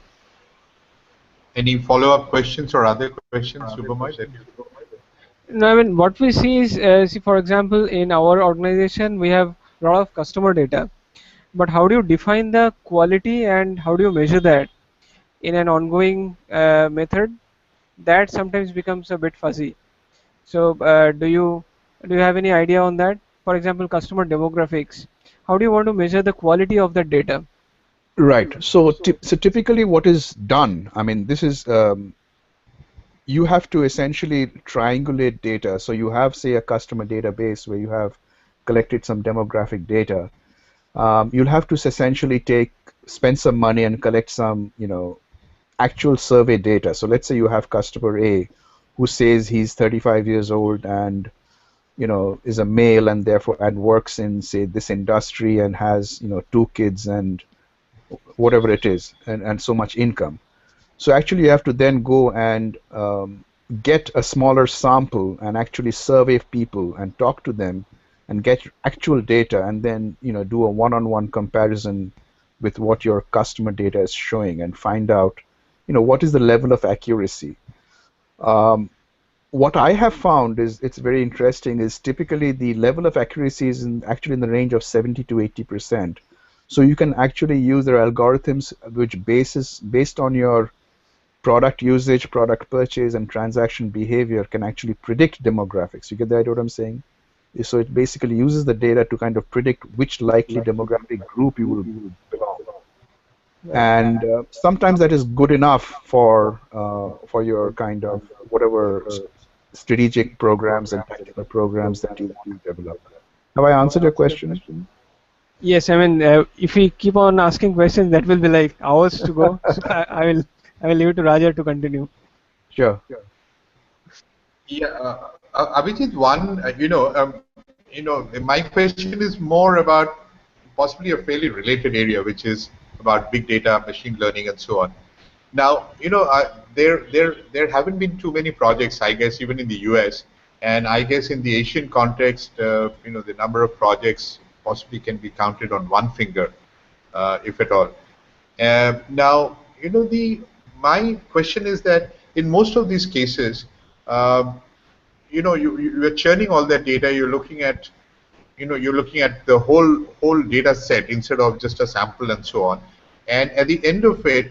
Any follow-up questions or other questions, Subhamoy?
No, I mean, what we see is, see, for example, in our organization, we have a lot of customer data. But how do you define the quality and how do you measure that in an ongoing method? That sometimes becomes a bit fuzzy. So, do you have any idea on that? For example, customer demographics. How do you want to measure the quality of that data?
Right. So typically what is done, I mean, this is you have to essentially triangulate data. So you have, say, a customer database where you have collected some demographic data. You'll have to essentially spend some money and collect some, actual survey data. So let's say you have customer A who says he's 35 years old and, is a male and therefore works in, say, this industry and has, 2 kids and whatever it is, and so much income. So actually you have to then go and get a smaller sample and actually survey people and talk to them and get actual data, and then do a one-on-one comparison with what your customer data is showing and find out what is the level of accuracy. What I have found is, it's very interesting, is typically the level of accuracy is actually in the range of 70 to 80%. So you can actually use their algorithms which based on your product usage, product purchase, and transaction behavior can actually predict demographics. You get the idea what I'm saying? So it basically uses the data to kind of predict which likely demographic group you will belong. And sometimes that is good enough for your kind of whatever strategic programs and tactical programs that you develop. Have I answered your question?
Yes, I mean, if we keep on asking questions, that will be like hours to go. So I will leave it to Raja to continue.
Sure.
Yeah, Abhijit, my question is more about possibly a fairly related area, which is about big data, machine learning, and so on. Now, there haven't been too many projects, I guess, even in the US, and I guess in the Asian context, the number of projects possibly can be counted on one finger, if at all. Now, my question is that in most of these cases, you're churning all that data. You're looking at the whole data set instead of just a sample and so on. And at the end of it,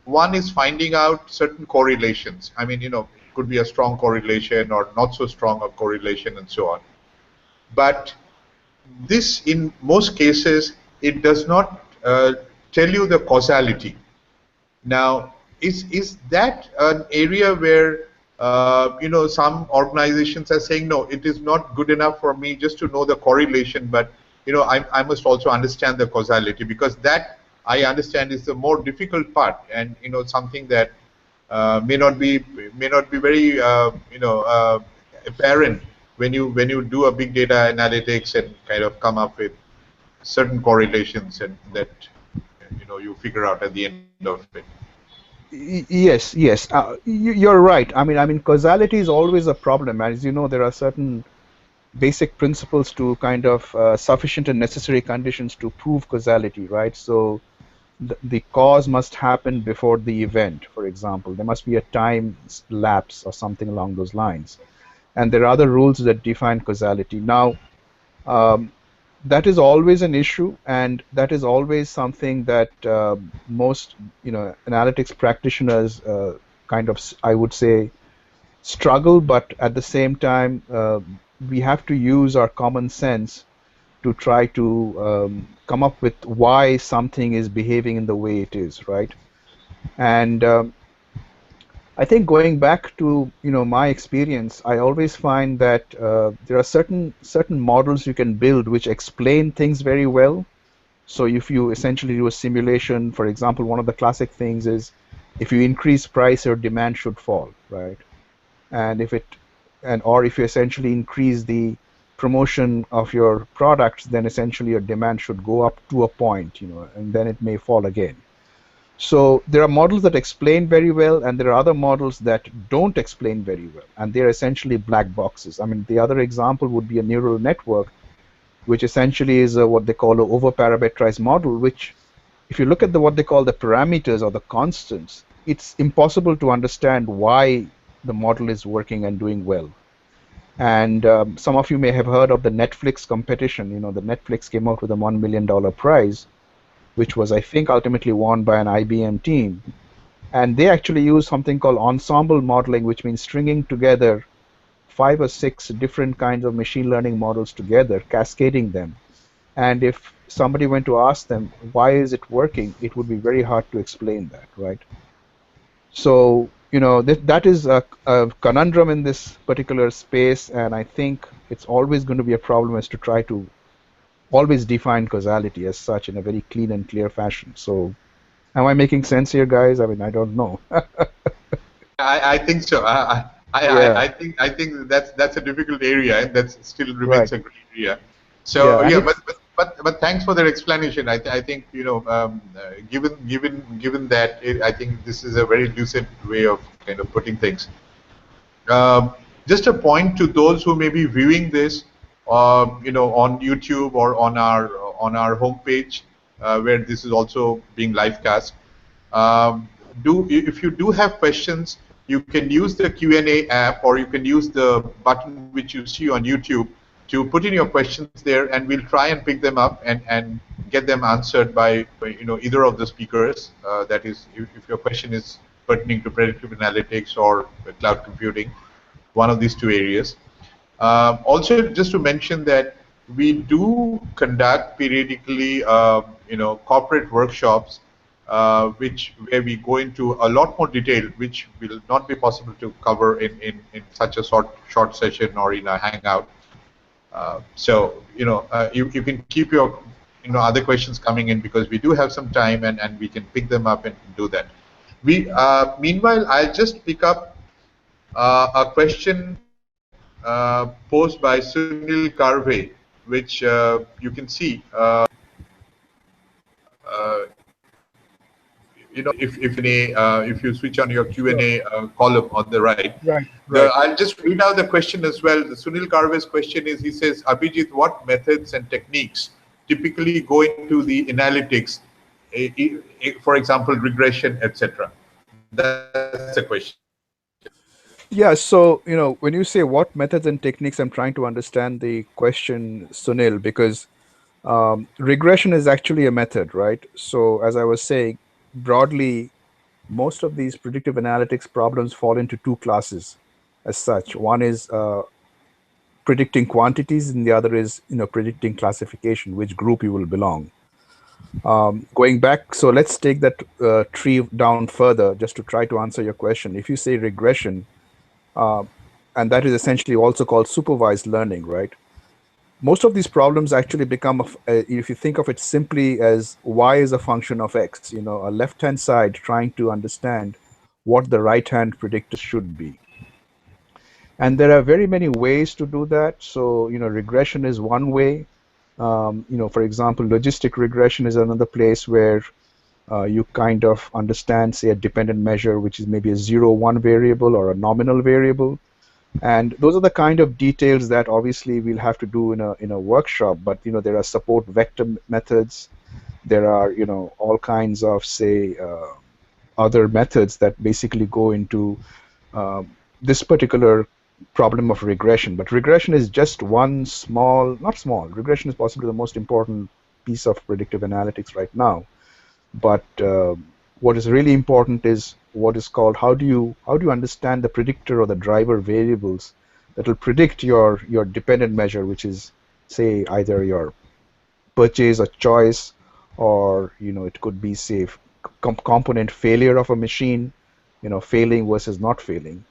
one is finding out certain correlations. I mean, it could be a strong correlation or not so strong a correlation and so on. But this, in most cases, it does not tell you the causality. Now, is that an area where some organizations are saying, no, it is not good enough for me just to know the correlation, but I must also understand the causality, because that, I understand, is the more difficult part, and something that may not be very apparent when you do a big data analytics and kind of come up with certain correlations and that you figure out at the end of it.
Yes. You're right. I mean, causality is always a problem. As you know, there are certain basic principles to kind of sufficient and necessary conditions to prove causality, right? So the cause must happen before the event, for example. There must be a time lapse or something along those lines. And there are other rules that define causality. Now, that is always an issue, and that is always something that most analytics practitioners kind of, I would say, struggle, but at the same time we have to use our common sense to try to come up with why something is behaving in the way it is, right? And I think going back to my experience, I always find that there are certain models you can build which explain things very well. So if you essentially do a simulation, for example, one of the classic things is if you increase price, your demand should fall, right? And or if you essentially increase the promotion of your products, then essentially your demand should go up to a point, and then it may fall again. So there are models that explain very well, and there are other models that don't explain very well, and they're essentially black boxes. I mean, the other example would be a neural network, which essentially is what they call an over-parameterized model, which, if you look at what they call the parameters or the constants, it's impossible to understand why the model is working and doing well. And some of you may have heard of the Netflix competition. The Netflix came out with a $1 million prize, which was, I think, ultimately won by an IBM team. And they actually use something called ensemble modeling, which means stringing together 5 or 6 different kinds of machine learning models together, cascading them. And if somebody went to ask them, why is it working, it would be very hard to explain that, right? So, that is a conundrum in this particular space, and I think it's always going to be a problem as to try to always define causality as such in a very clean and clear fashion. So, am I making sense here, guys? I mean, I don't know.
I think so. I think that's a difficult area, and that still remains a great area. So yeah, but thanks for that explanation. I think given that, I think this is a very lucid way of kind of putting things. Just a point to those who may be viewing this, on YouTube or on our homepage, where this is also being live cast. If you do have questions, you can use the Q&A app, or you can use the button which you see on YouTube to put in your questions there, and we'll try and pick them up and get them answered by either of the speakers. That is, if your question is pertaining to predictive analytics or cloud computing, one of these two areas. Also, just to mention that we do conduct periodically, corporate workshops, where we go into a lot more detail, which will not be possible to cover in such a short session or in a hangout. So you can keep your other questions coming in, because we do have some time, and we can pick them up and do that. Meanwhile, I'll just pick up a question posed by Sunil Karve, which you can see. If you switch on your Q&A column on the right. I'll just read out the question as well. Sunil Karve's question is, he says, Abhijit, what methods and techniques typically go into the analytics, for example, regression, etc.? That's the question.
Yeah, so, when you say what methods and techniques, I'm trying to understand the question, Sunil, because regression is actually a method, right? So, as I was saying, broadly, most of these predictive analytics problems fall into 2 classes as such. One is predicting quantities, and the other is, predicting classification, which group you will belong. Going back, so let's take that tree down further just to try to answer your question. If you say regression, and that is essentially also called supervised learning, right? Most of these problems actually become, if you think of it simply as y is a function of x, a left-hand side trying to understand what the right-hand predictor should be. And there are very many ways to do that. So, regression is one way. For example, logistic regression is another place where you kind of understand, say, a dependent measure, which is maybe a 0-1 variable or a nominal variable. And those are the kind of details that obviously we'll have to do in a workshop. But there are support vector methods. There are all kinds of, say, other methods that basically go into this particular problem of regression. But regression is just one regression is possibly the most important piece of predictive analytics right now. But what is really important is what is called, how do you understand the predictor or the driver variables that will predict your dependent measure, which is, say, either your purchase or choice, or it could be, say, component failure of a machine, failing versus not failing.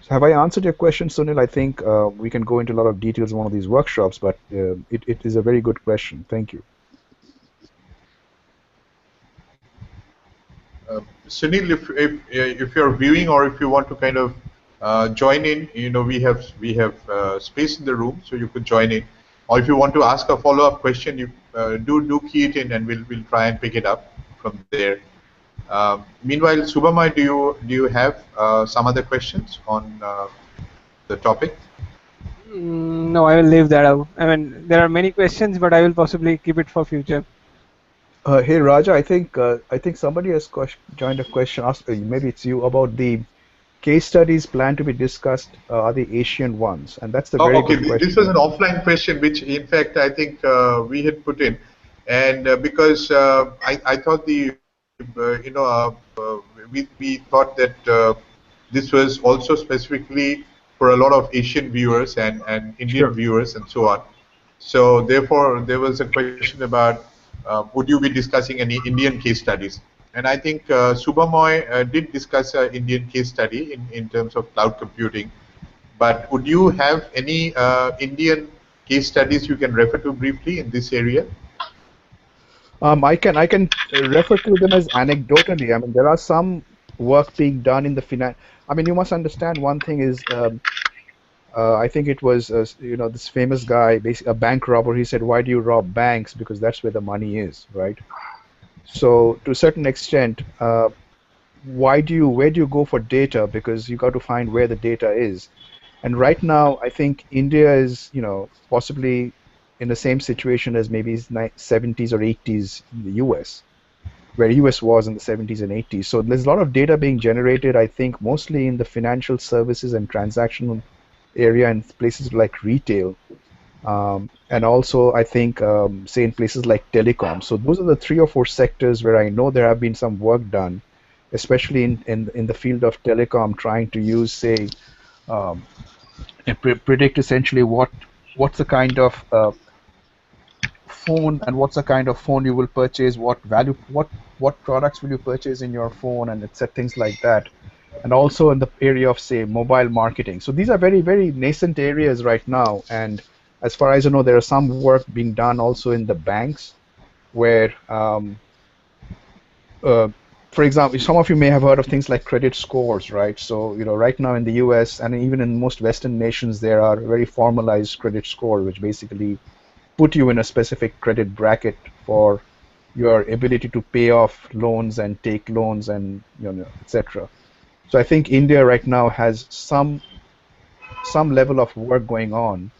So have I answered your question, Sunil? I think we can go into a lot of details in one of these workshops, but it is a very good question. Thank you.
Sunil, if you're viewing or if you want to kind of join in, we have space in the room, so you could join in. Or if you want to ask a follow-up question, you do key it in, and we'll try and pick it up from there. Meanwhile, Subhamay, do you have some other questions on the topic?
No, I will leave that out. I mean, there are many questions, but I will possibly keep it for future.
Hey Raja, I think somebody has joined a question. Maybe it's you, about the case studies planned to be discussed are the Asian ones, and that's a
Oh,
very
okay.
good
This was
question.
an offline question, which in fact I think we had put in, and because I thought we thought that this was also specifically for a lot of Asian viewers and Indian
Sure.
viewers and so on. So therefore, there was a question about would you be discussing any Indian case studies? And I think Subhamoy did discuss an Indian case study in terms of cloud computing. But would you have any Indian case studies you can refer to briefly in this area?
I can refer to them as anecdotally. I mean, there are some work being done in the finance. I mean, you must understand one thing is, I think it was this famous guy, basically a bank robber. He said, "Why do you rob banks? Because that's where the money is, right?" So to a certain extent, where do you go for data? Because you got to find where the data is. And right now, I think India is, possibly in the same situation as maybe 70s or 80s in the US, where US was in the 70s and 80s. So there's a lot of data being generated, I think, mostly in the financial services and transactional area and places like retail. And also, I think, say, in places like telecom. So those are the 3 or 4 sectors where I know there have been some work done, especially in the field of telecom, trying to use, say, um, and predict essentially what's the kind of phone, and what's the kind of phone you will purchase, what products will you purchase in your phone, and etc., things like that. And also in the area of, say, mobile marketing. So these are very, very nascent areas right now. And as far as I know, there is some work being done also in the banks, where uh, for example, some of you may have heard of things like credit scores, right? So, right now in the US and even in most Western nations, there are very formalized credit score, which basically put you in a specific credit bracket for your ability to pay off loans and take loans and, etc. So I think India right now has some level of work going on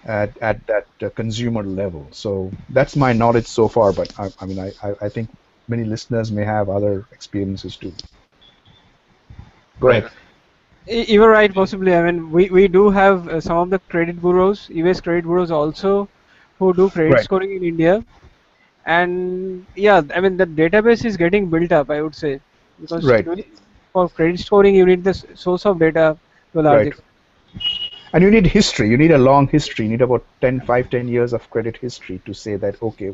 at that consumer level. So that's my knowledge so far, but I mean, I think many listeners may have other experiences too. Go
Right.
ahead.
You were right, possibly. I mean, we do have some of the credit bureaus, US credit bureaus also, who do credit
Right,
scoring in India. And yeah, I mean, the database is getting built up, I would say, because
right,
for credit scoring, you need the source of data to a large
right.
extent.
And you need history. You need a long history. You need about 10 years of credit history to say that, okay,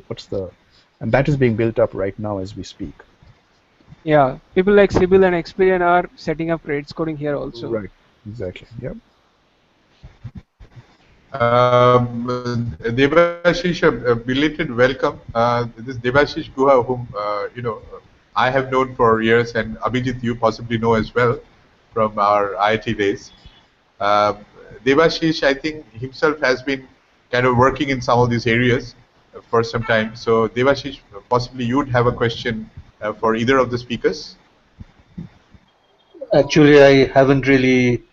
and that is being built up right now as we speak.
Yeah, people like Sibyl and Experian are setting up credit scoring here also.
Right, exactly. Yep.
Devashish, a belated welcome. This Devashish Guha, whom I have known for years, and Abhijit, you possibly know as well from our IIT days. Uh, Devashish, I think himself has been kind of working in some of these areas for some time. So Devashish, possibly you'd have a question for either of the speakers.
Actually, I haven't really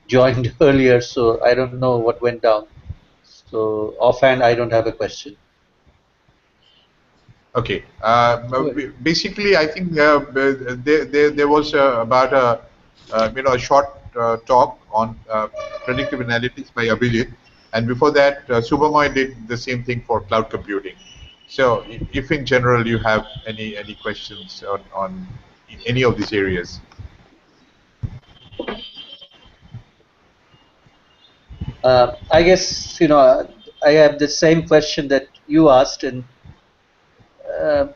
joined earlier, so I don't know what went down. So offhand, I don't have a question.
Okay.
Good.
Basically, I think there was about a short talk on predictive analytics by Abhijit, and before that, Subhamoy did the same thing for cloud computing. So, if in general you have any questions on any of these areas.
I guess, I have the same question that you asked, and uh,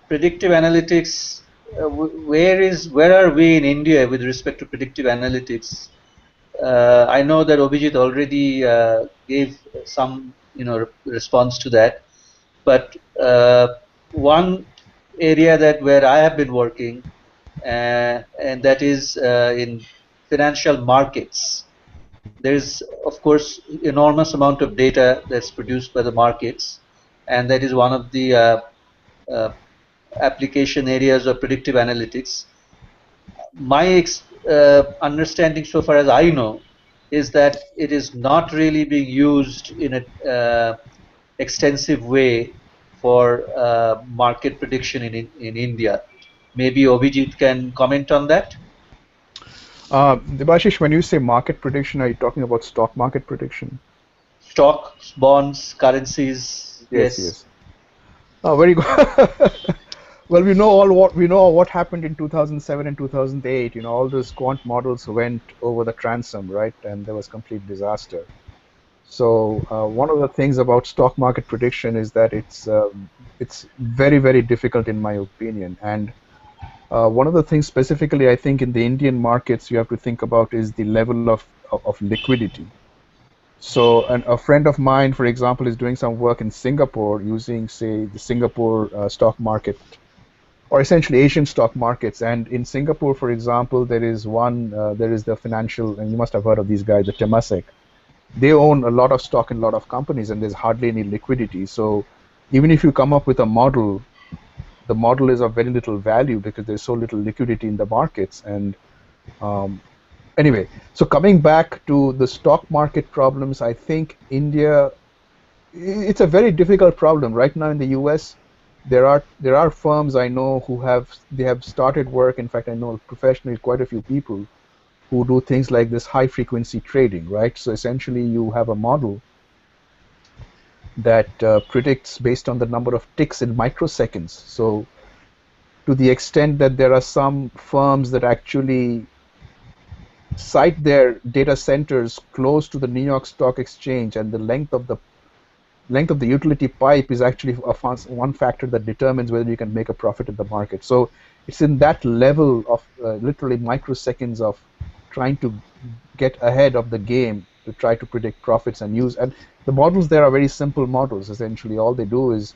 predictive analytics, where are we in India with respect to predictive analytics? I know that Abhijit already gave some, response to that, but one area that where I have been working, and that is in financial markets. There is, of course, enormous amount of data that's produced by the markets, and that is one of the uh, application areas of predictive analytics. My understanding, so far as I know, is that it is not really being used in a extensive way for market prediction in India. Maybe Abhijit can comment on that.
Debashish, when you say market prediction, are you talking about stock market prediction?
Stocks, bonds, currencies,
Yes,
yes.
yes. Oh, very good. Well, we know what happened in 2007 and 2008. All those quant models went over the transom, right? And there was complete disaster. So one of the things about stock market prediction is that it's very, very difficult in my opinion. And one of the things specifically I think in the Indian markets you have to think about is the level of liquidity. So a friend of mine, for example, is doing some work in Singapore using, say, the Singapore stock market, or essentially Asian stock markets. And in Singapore, for example, there is the financial, and you must have heard of these guys, the Temasek. They own a lot of stock in a lot of companies, and there's hardly any liquidity. So even if you come up with a model, the model is of very little value because there's so little liquidity in the markets. And anyway, so coming back to the stock market problems, I think India, it's a very difficult problem right now in the US. There are firms I know they have started work. In fact, I know professionally quite a few people who do things like this high frequency trading, right? So essentially you have a model that predicts based on the number of ticks in microseconds. So to the extent that there are some firms that actually site their data centers close to the New York Stock Exchange, and the length of the utility pipe is actually one factor that determines whether you can make a profit in the market. So it's in that level of literally microseconds of trying to get ahead of the game to try to predict profits and the models there are very simple models. Essentially all they do is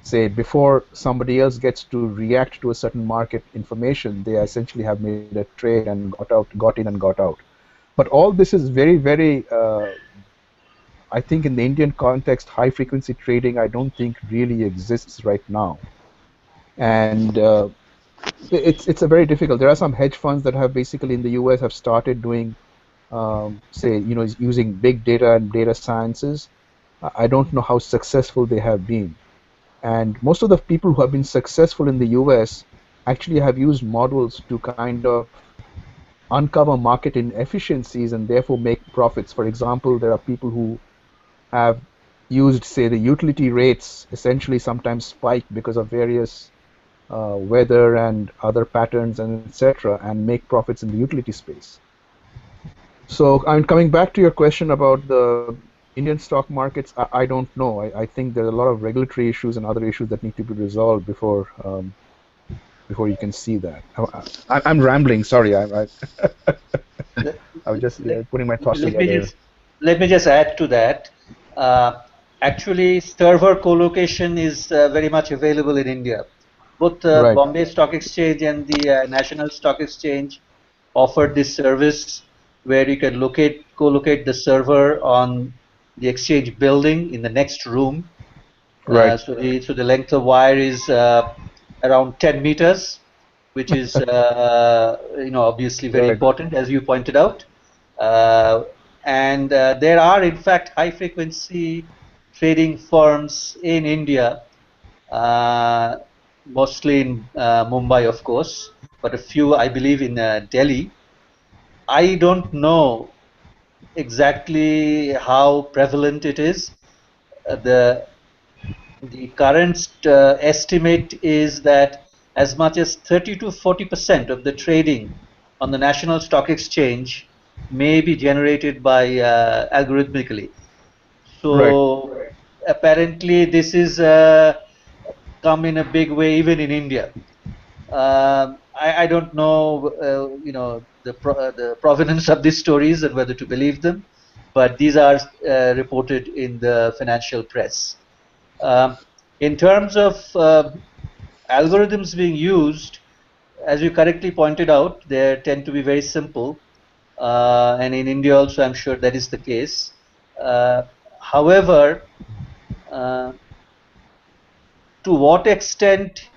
say before somebody else gets to react to a certain market information, they essentially have made a trade and got in and got out. But all this is very, very I think in the Indian context, high frequency trading, I don't think really exists right now. And it's a very difficult. There are some hedge funds that have basically in the US have started doing, say, using big data and data sciences. I don't know how successful they have been. And most of the people who have been successful in the US actually have used models to kind of uncover market inefficiencies and therefore make profits. For example, there are people who have used, say, the utility rates essentially sometimes spike because of various weather and other patterns and etc., and make profits in the utility space. So I'm coming back to your question about the Indian stock markets. I don't know. I think there are a lot of regulatory issues and other issues that need to be resolved before you can see that. I'm rambling. Sorry.
Let,
I was just
let,
putting my thoughts
let me
together.
just let me just add to that. Uh, Actually, server co-location is very much available in India. Both
Right.
Bombay Stock Exchange and the National Stock Exchange offered this service where you can co-locate the server on the exchange building in the next room.
Right.
So the length of wire is around 10 meters, which is obviously very
Right.
important, as you pointed out. Uh, and there are in fact high frequency trading firms in India, uh, mostly in Mumbai, of course, but a few I believe in Delhi. I don't know exactly how prevalent it is. The current estimate is that as much as 30 to 40% of the trading on the National Stock Exchange may be generated by algorithmically.
Right.
So apparently this is come in a big way even in India. I don't know, the provenance of these stories and whether to believe them, but these are reported in the financial press. In terms of algorithms being used, as you correctly pointed out, they tend to be very simple, and in India also, I'm sure that is the case. However, uh, to what extent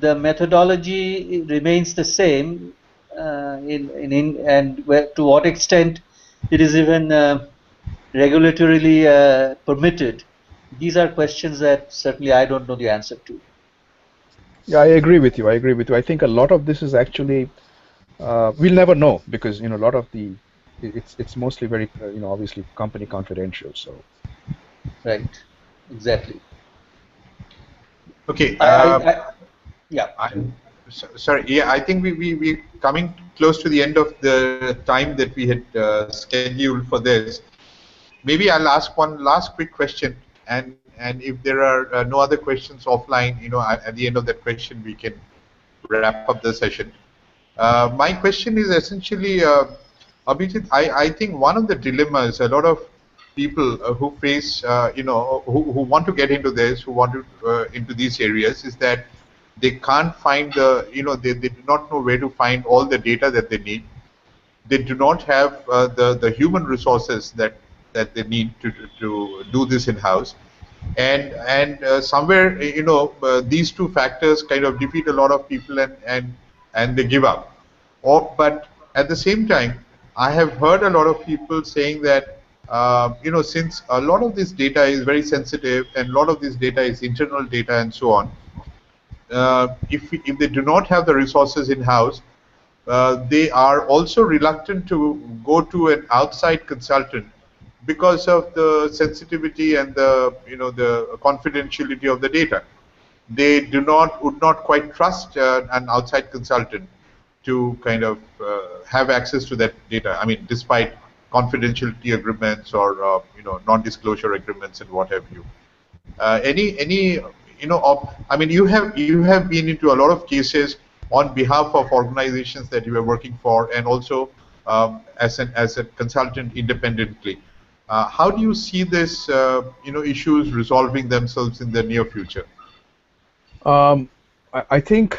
the methodology remains the same and to what extent it is even regulatorily permitted, these are questions that certainly I don't know the answer to.
Yeah, I agree with you. I agree with you. I think a lot of this is actually we'll never know because a lot of it's mostly very obviously company confidential. So
Right, exactly.
Okay.
Yeah.
Sorry. Yeah, I think we coming close to the end of the time that we had scheduled for this. Maybe I'll ask one last quick question, and if there are no other questions offline, at the end of that question we can wrap up the session. My question is essentially, Abhijit, I think one of the dilemmas a lot of people who face, who want to get into this, who want to into these areas, is that they can't find they do not know where to find all the data that they need. They do not have the human resources that they need to do this in house, and somewhere these two factors kind of defeat a lot of people, and they give up. But at the same time, I have heard a lot of people saying that since a lot of this data is very sensitive and a lot of this data is internal data and so on, if they do not have the resources in house, they are also reluctant to go to an outside consultant because of the sensitivity and the confidentiality of the data. They would not quite trust an outside consultant to kind of have access to that data. I mean, despite confidentiality agreements or non-disclosure agreements and what have you. Any I mean, you have been into a lot of cases on behalf of organizations that you were working for, and also as a consultant independently. How do you see this issues resolving themselves in the near future?
I think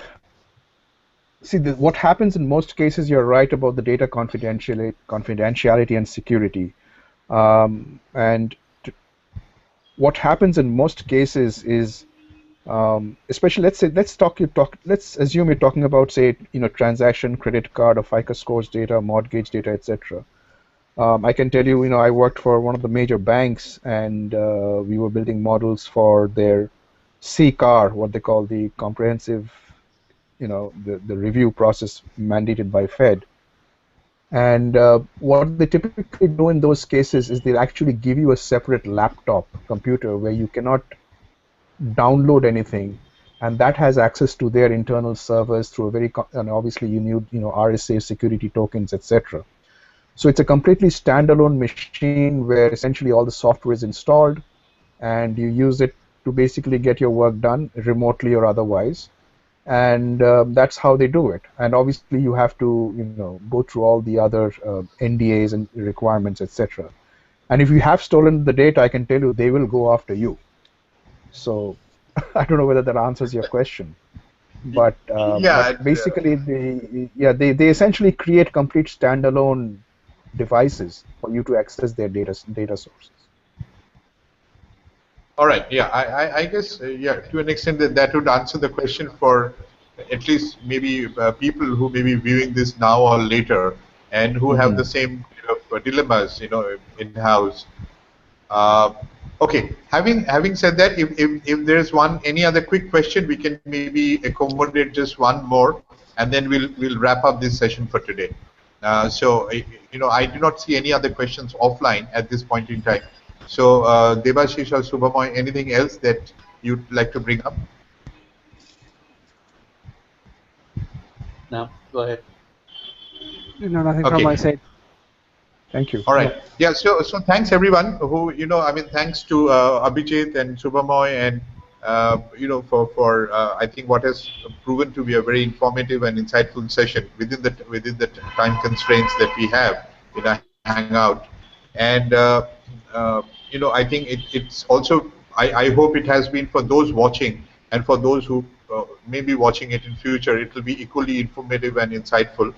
what happens in most cases, you're right about the data confidentiality and security, and what happens in most cases is especially let's assume you're talking about, say, transaction, credit card or FICO scores data, mortgage data, etc. I can tell you, I worked for one of the major banks, and we were building models for their CCAR, what they call the comprehensive, the review process mandated by Fed. And what they typically do in those cases is they'll actually give you a separate laptop computer where you cannot download anything, and that has access to their internal servers through a and obviously you need RSA security tokens, etc. So it's a completely standalone machine where essentially all the software is installed, and you use it to basically get your work done remotely or otherwise. And that's how they do it. And obviously you have to go through all the other NDAs and requirements, etc. And if you have stolen the data, I can tell you they will go after you. So I don't know whether that answers your question, but basically they essentially create complete standalone devices for you to access their data sources.
All right. Yeah, I guess to an extent that would answer the question for at least maybe people who may be viewing this now or later, and who have the same kind of dilemmas, in house. Okay. Having said that, if there's any other quick question, we can maybe accommodate just one more, and then we'll wrap up this session for today. So I do not see any other questions offline at this point in time. So Debashish or Subhamoy, anything else that you'd like to bring up?
No, go ahead.
No, nothing from
Okay.
my side.
Thank you.
All right. Yeah. So thanks everyone who, I mean, thanks to Abhijit and Subhamoy and for I think what has proven to be a very informative and insightful session within the time constraints that we have in our hangout. And I think it's also I hope it has been for those watching and for those who may be watching it in future. It will be equally informative and insightful.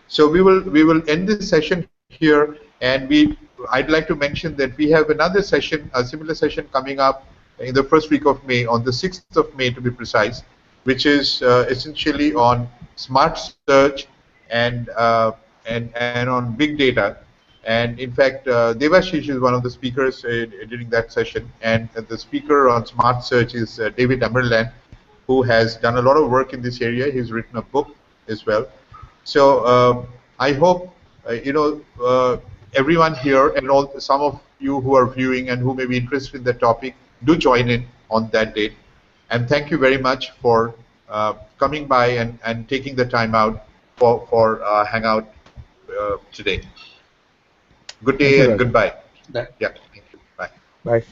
So we will end this session here, and I'd like to mention that we have another session, a similar session coming up in the first week of May, on the 6th of May to be precise, which is essentially on smart search and on big data. And in fact, Devashish is one of the speakers during that session, and the speaker on smart search is David Amerland, who has done a lot of work in this area. He's written a book as well. So I hope everyone here and some of you who are viewing and who may be interested in the topic do join in on that date. And thank you very much for coming by and taking the time out for Hangout today. Good day and goodbye.
That
Yeah, thank you. Bye.
Bye.